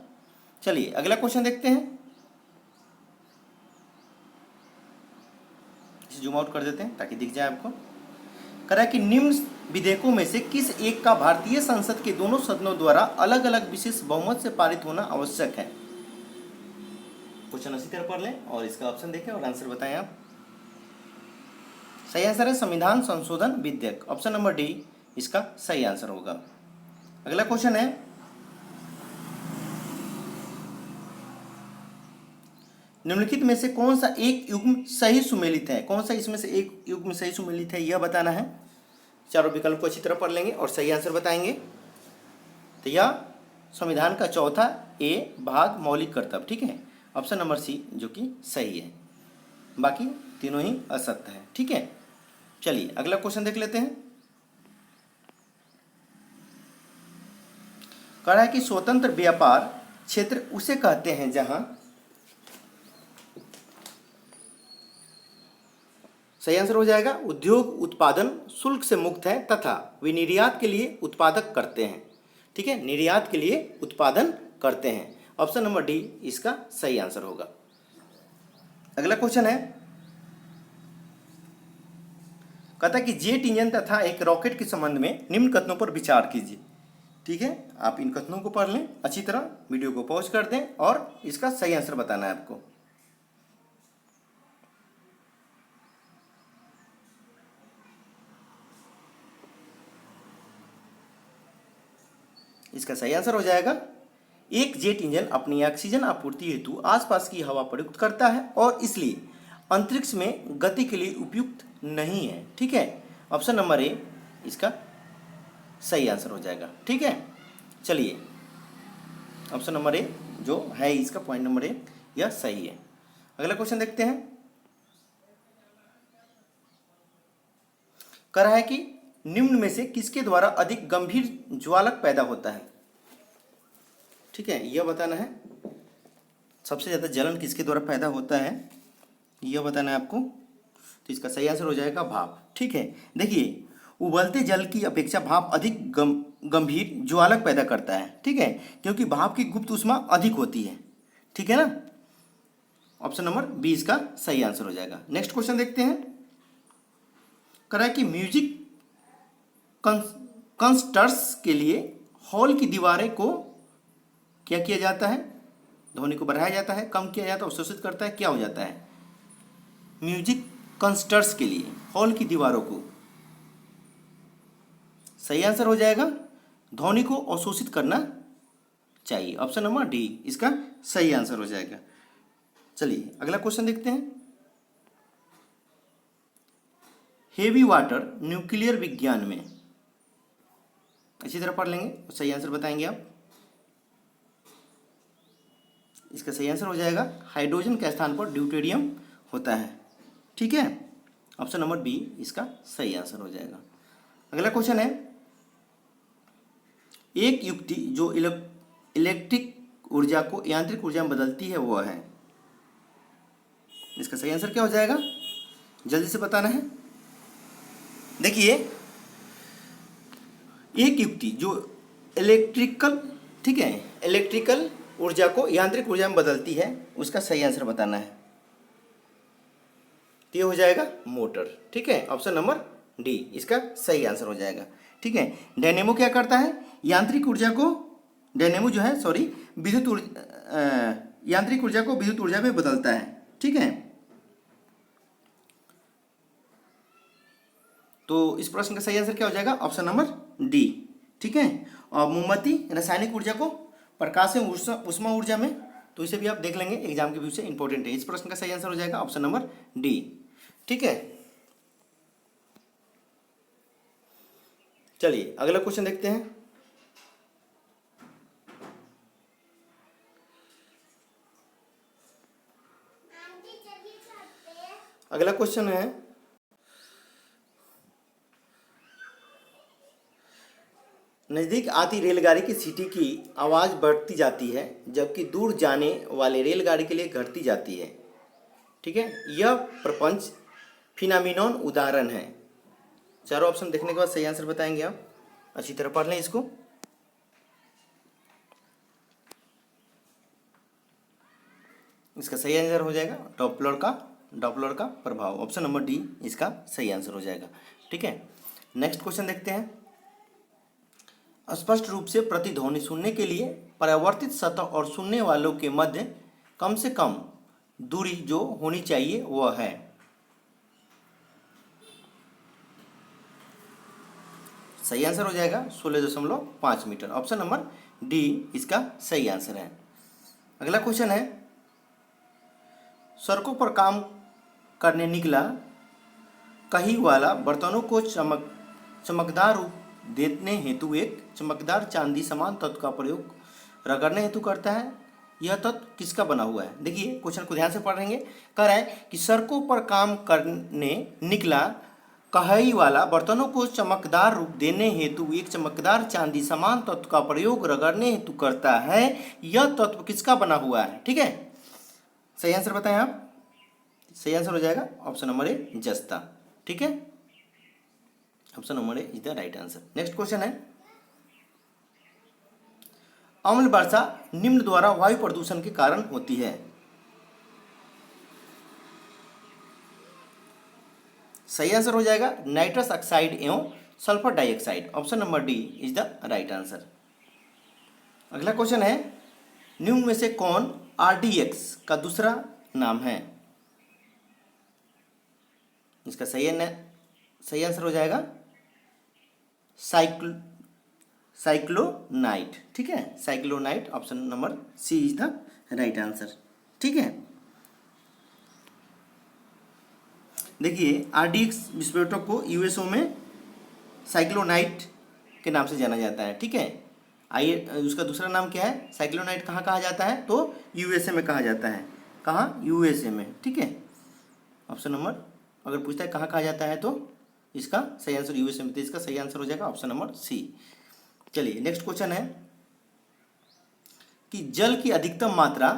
चलिए अगला क्वेश्चन देखते हैं, इसे जूम आउट कर देते हैं ताकि दिख जाए आपको। कह रहा है कि निम्न विधेयकों में से किस एक का भारतीय संसद के दोनों सदनों द्वारा अलग अलग विशेष बहुमत से पारित होना आवश्यक है? क्वेश्चन अच्छी तरह पढ़ लें और इसका ऑप्शन देखें और आंसर बताएं आप। सही आंसर है संविधान संशोधन विधेयक। ऑप्शन नंबर डी इसका सही आंसर होगा। अगला क्वेश्चन है, निम्नलिखित में से कौन सा एक युग्म सही सुमेलित है? कौन सा इसमें से एक युग्म सही सुमेलित है, यह बताना है। चारों विकल्प को अच्छी तरह पढ़ लेंगे और सही आंसर बताएंगे। तो यह संविधान का चौथा ए भाग मौलिक कर्तव्य। ठीक है, ऑप्शन नंबर सी जो कि सही है, बाकी तीनों ही असत्य है। ठीक है, चलिए अगला क्वेश्चन देख लेते हैं। कह रहा है कि स्वतंत्र व्यापार क्षेत्र उसे कहते हैं जहां, सही आंसर हो जाएगा उद्योग उत्पादन शुल्क से मुक्त है तथा वे निर्यात के लिए उत्पादक करते हैं। ठीक है, निर्यात के लिए उत्पादन करते हैं। ऑप्शन नंबर डी इसका सही आंसर होगा। अगला क्वेश्चन है, कहता है कि जेट इंजन तथा एक रॉकेट के संबंध में निम्न कथनों पर विचार कीजिए। ठीक है, आप इन कथनों को पढ़ लें अच्छी तरह, वीडियो को पॉज कर दें और इसका सही आंसर बताना है आपको। इसका सही आंसर हो जाएगा, एक जेट इंजन अपनी ऑक्सीजन आपूर्ति हेतु आसपास की हवा प्रयुक्त करता है और इसलिए अंतरिक्ष में गति के लिए उपयुक्त नहीं है। ठीक है, ऑप्शन नंबर ए इसका सही आंसर हो जाएगा। ठीक है, चलिए ऑप्शन नंबर ए जो है इसका पॉइंट नंबर ए यह सही है। अगला क्वेश्चन देखते हैं। कह रहा है कि निम्न में से किसके द्वारा अधिक गंभीर ज्वालक पैदा होता है। ठीक है, यह बताना है सबसे ज़्यादा जलन किसके द्वारा पैदा होता है, यह बताना है आपको। तो इसका सही आंसर हो जाएगा भाप। ठीक है, देखिए उबलते जल की अपेक्षा भाप अधिक गंभीर ज्वालक पैदा करता है। ठीक है, क्योंकि भाप की गुप्त ऊष्मा अधिक होती है। ठीक है ना, ऑप्शन नंबर बी इसका सही आंसर हो जाएगा। नेक्स्ट क्वेश्चन देखते हैं। कह रहा है कि म्यूजिक कंसर्ट्स के लिए हॉल की दीवारें को क्या किया जाता है, ध्वनि को बढ़ाया जाता है, कम किया जाता है, अवशोषित करता है, क्या हो जाता है। म्यूजिक कंसर्ट्स के लिए हॉल की दीवारों को, सही आंसर हो जाएगा ध्वनि को अवशोषित करना चाहिए। ऑप्शन नंबर डी इसका सही आंसर हो जाएगा। चलिए अगला क्वेश्चन देखते हैं। हेवी वाटर न्यूक्लियर विज्ञान में, अच्छी तरह पढ़ लेंगे, सही आंसर बताएंगे आप। इसका सही आंसर हो जाएगा हाइड्रोजन के स्थान पर ड्यूटेरियम होता है। ठीक है, ऑप्शन नंबर बी इसका सही आंसर हो जाएगा। अगला क्वेश्चन है, एक युक्ति जो इलेक्ट्रिक ऊर्जा को यांत्रिक ऊर्जा में बदलती है वह है। इसका सही आंसर क्या हो जाएगा, जल्दी से बताना है। देखिए एक युक्ति जो इलेक्ट्रिकल, ठीक है, इलेक्ट्रिकल ऊर्जा को यांत्रिक ऊर्जा में बदलती है, उसका सही आंसर बताना है। तो ये हो जाएगा मोटर। ठीक है, ऑप्शन नंबर डी इसका सही आंसर हो जाएगा। ठीक है, डायनेमो क्या करता है, यांत्रिक ऊर्जा को, डायनेमो जो है सॉरी यांत्रिक ऊर्जा को विद्युत ऊर्जा में बदलता है। ठीक है, तो इस प्रश्न का सही आंसर क्या हो जाएगा, ऑप्शन नंबर डी। ठीक है, और मोमबत्ती रासायनिक ऊर्जा को प्रकाश एवं उष्मा ऊर्जा में, तो इसे भी आप देख लेंगे, एग्जाम के व्यू से इंपॉर्टेंट है। इस प्रश्न का सही आंसर हो जाएगा ऑप्शन नंबर डी। ठीक है, चलिए अगला क्वेश्चन देखते हैं। अगला क्वेश्चन है, नज़दीक आती रेलगाड़ी की सीटी की आवाज़ बढ़ती जाती है जबकि दूर जाने वाले रेलगाड़ी के लिए घटती जाती है। ठीक है, यह प्रपंच फिनोमिनन उदाहरण है। चारों ऑप्शन देखने के बाद सही आंसर बताएंगे आप, अच्छी तरह पढ़ लें इसको। इसका सही आंसर हो जाएगा डॉपलर का प्रभाव। ऑप्शन नंबर डी इसका सही आंसर हो जाएगा। ठीक है, नेक्स्ट क्वेश्चन देखते हैं। स्पष्ट रूप से प्रतिध्वनि सुनने के लिए परावर्तित सतह और सुनने वालों के मध्य कम से कम दूरी जो होनी चाहिए वह है। सही आंसर हो जाएगा 16.5 मीटर। ऑप्शन नंबर डी इसका सही आंसर है। अगला क्वेश्चन है, सड़कों पर काम करने निकला कही वाला बर्तनों को चमकदार रूप देने हेतु एक चमकदार चांदी समान तत्व का प्रयोग रगड़ने हेतु करता है। यह तत्व किसका बना हुआ है। देखिए क्वेश्चन को ध्यान से पढ़ेंगे। कह रहा है कि सड़कों पर काम करने निकला कढ़ाई वाला बर्तनों को चमकदार रूप देने हेतु एक चमकदार चांदी समान तत्व का प्रयोग रगड़ने हेतु करता है। यह तत्व किसका बना हुआ है। ठीक है, सही आंसर बताएं आप। सही आंसर हो जाएगा ऑप्शन नंबर ए जस्ता। ठीक है, option number A is the right answer. Next question है, अम्ल वर्षा निम्न द्वारा वायु प्रदूषण के कारण होती है। सही आंसर हो जाएगा नाइट्रस ऑक्साइड एवं sulphur dioxide. Option number D is the right answer. अगला क्वेश्चन है, निम्न में से कौन RDX का दूसरा नाम है? इसका सही आंसर हो जाएगा साइक्लोनाइट। ठीक है, cyclonite, option number C is the right answer. ठीक है, देखिए RDX विस्फोटक को यूएसओ में साइक्लोनाइट के नाम से जाना जाता है। ठीक है, आइए उसका दूसरा नाम क्या है? साइक्लोनाइट कहाँ कहा जाता है? तो यूएसए में कहा जाता है। कहाँ? यूएसए में। ठीक है, ऑप्शन नंबर अगर पूछता है कहाँ कहा जाता है तो इसका सही आंसर यूएसए में, तो इसका सही आंसर हो जाएगा ऑप्शन नंबर सी। चलिए नेक्स्ट क्वेश्चन है कि जल की अधिकतम मात्रा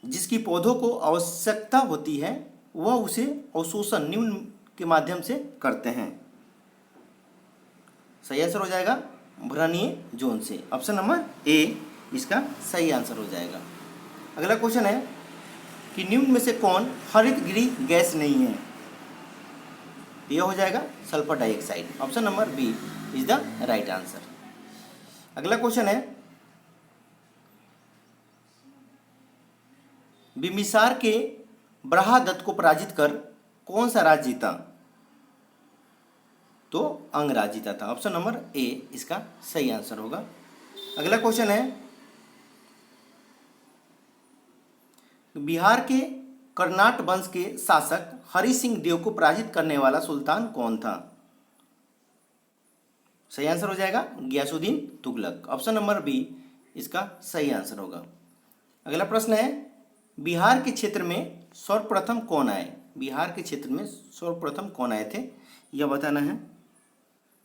जिसकी पौधों को आवश्यकता होती है वह उसे अवशोषण निम्न के माध्यम से करते हैं। सही आंसर हो जाएगा भ्रनीय जोन से, ऑप्शन नंबर ए इसका सही आंसर हो जाएगा। अगला क्वेश्चन है कि निम्न में से कौन हरितगृह गैस नहीं है? यह हो जाएगा sulphur dioxide, option number B is the right answer. अगला क्वेश्चन है बिम्बिसार के बृहदत्त को पराजित कर कौन सा राज्य जीता? तो अंगराज जीता था, ऑप्शन नंबर ए इसका सही आंसर होगा। अगला क्वेश्चन है बिहार के कर्नाट वंश के शासक हरि सिंह देव को पराजित करने वाला सुल्तान कौन था? सही आंसर हो जाएगा Ghiyasuddin Tughlaq, option number B इसका सही आंसर होगा। अगला प्रश्न है बिहार के क्षेत्र में सर्वप्रथम कौन आए? बिहार के क्षेत्र में सर्वप्रथम कौन आए थे यह बताना है।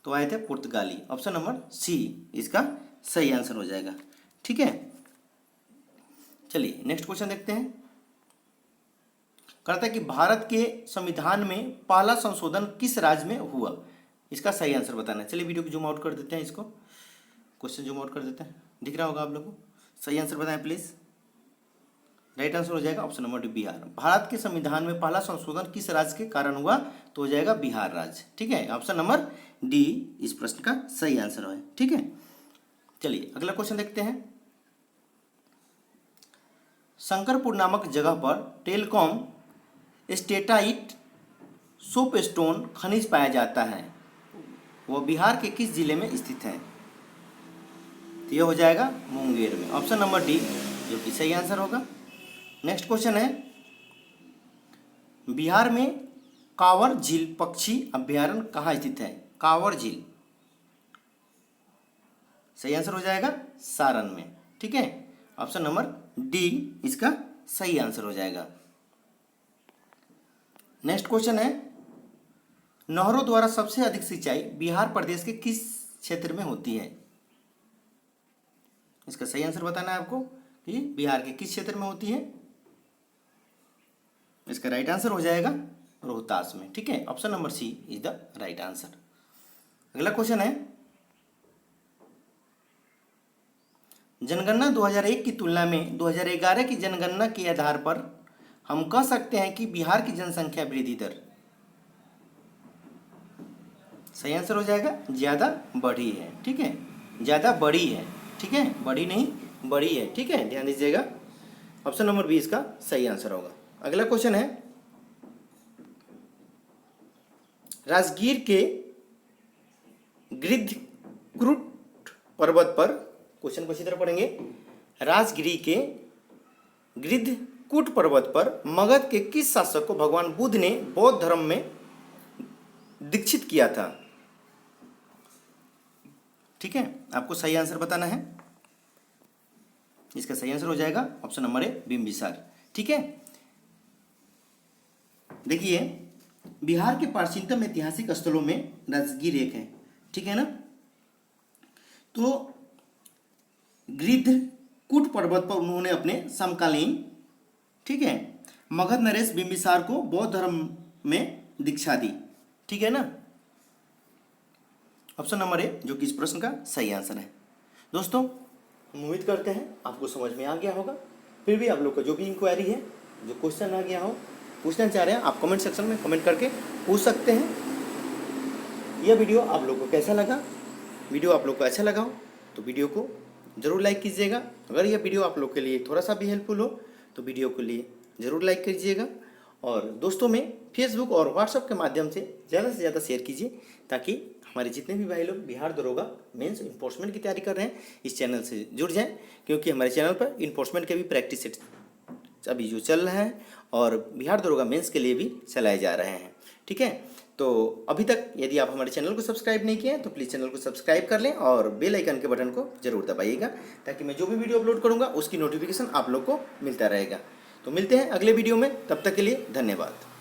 तो आए थे पुर्तगाली, ऑप्शन नंबर सी इसका सही आंसर हो जाएगा। ठीक है, चलिए नेक्स्ट क्वेश्चन देखते हैं। कहता है कि भारत के संविधान में पहला संशोधन किस राज्य में हुआ? इसका सही आंसर बताना है। चलिए वीडियो को जूम आउट कर देते हैं, इसको क्वेश्चन जूम आउट कर देते हैं, दिख रहा होगा आप लोगों को। सही आंसर बताएं प्लीज। राइट आंसर हो जाएगा option number D Bihar. Bharat के संविधान में पहला संशोधन किस राज्य के कारण हुआ? तो हो जाएगा बिहार राज्य। ठीक है, ऑप्शन नंबर डी इस प्रश्न का सही आंसर है। ठीक है, चलिए अगला क्वेश्चन देखते हैं। शंकरपुर नामक जगह पर टेलकॉम स्टेटाइट सोपस्टोन खनिज पाया जाता है, वह बिहार के किस जिले में स्थित है? तो यह हो जाएगा मुंगेर में, ऑप्शन नंबर डी जो कि सही आंसर होगा। नेक्स्ट क्वेश्चन है बिहार में कांवर झील पक्षी अभ्यारण्य कहाँ स्थित है? कांवर झील सही आंसर हो जाएगा सारण में। ठीक है, ऑप्शन नंबर डी इसका सही आंसर हो जाएगा। नेक्स्ट क्वेश्चन है नहरों द्वारा सबसे अधिक सिंचाई बिहार प्रदेश के किस क्षेत्र में होती है? इसका सही आंसर बताना है आपको कि बिहार के किस क्षेत्र में होती है। इसका राइट आंसर हो जाएगा रोहतास में। ठीक है, option number C is the right answer. अगला क्वेश्चन है जनगणना 2001 की तुलना में 2011 की जनगणना के आधार पर हम कह सकते हैं कि बिहार की जनसंख्या वृद्धि दर सही आंसर हो जाएगा ज्यादा बढ़ी है। ठीक है, ज्यादा बड़ी है। ठीक है, बड़ी नहीं बड़ी है। ठीक है, ध्यान दीजिएगा, ऑप्शन नंबर बी इसका सही आंसर होगा। अगला क्वेश्चन है राजगीर के गिद्धकूट पर्वत पर, क्वेश्चन को इसी तरह पढ़ेंगे, राजगिरी के गिद्धकूट पर्वत पर मगध के किस शासक को भगवान बुद्ध ने बौद्ध धर्म में दीक्षित किया था? ठीक है, आपको सही आंसर बताना है। इसका सही आंसर हो जाएगा ऑप्शन नंबर ए बिम्बिसार। ठीक है, देखिए बिहार के प्राचीनतम ऐतिहासिक स्थलों में राजगीर एक है। ठीक है ना, तो गिद्धकूट पर्वत पर उन्होंने अपने समकालीन, ठीक है, मगध नरेश बिम्बिसार को बौद्ध धर्म में दीक्षा दी। ठीक है ना, ऑप्शन नंबर ए जो कि इस प्रश्न का सही आंसर है। दोस्तों हम उम्मीद करते हैं आपको समझ में आ गया होगा। फिर भी आप लोग का जो भी इंक्वायरी है, जो क्वेश्चन आ गया हो, पूछना चाह रहे हैं, आप कमेंट सेक्शन में कमेंट करके पूछ सकते हैं। यह वीडियो आप लोग को कैसा लगा? वीडियो आप लोग को अच्छा लगा हो तो वीडियो को ज़रूर लाइक कीजिएगा। अगर यह वीडियो आप लोग के लिए थोड़ा सा भी हेल्पफुल हो तो वीडियो के लिए ज़रूर लाइक कीजिएगा और दोस्तों में फेसबुक और व्हाट्सएप के माध्यम से ज़्यादा शेयर कीजिए, ताकि हमारे जितने भी भाई लोग बिहार दरोगा मेंस इन्फोर्समेंट की तैयारी कर रहे हैं इस चैनल से जुड़ जाएं, क्योंकि हमारे चैनल पर इन्फोर्समेंट के भी प्रैक्टिस सेट अभी जो चल रहा है और बिहार दरोगा मेंस के लिए भी चलाए जा रहे हैं। ठीक है, तो अभी तक यदि आप हमारे चैनल को सब्सक्राइब नहीं किए हैं तो प्लीज़ चैनल को सब्सक्राइब कर लें और बेल आइकन के बटन को जरूर दबाइएगा, ताकि मैं जो भी वीडियो अपलोड करूँगा उसकी नोटिफिकेशन आप लोग को मिलता रहेगा। तो मिलते हैं अगले वीडियो में, तब तक के लिए धन्यवाद।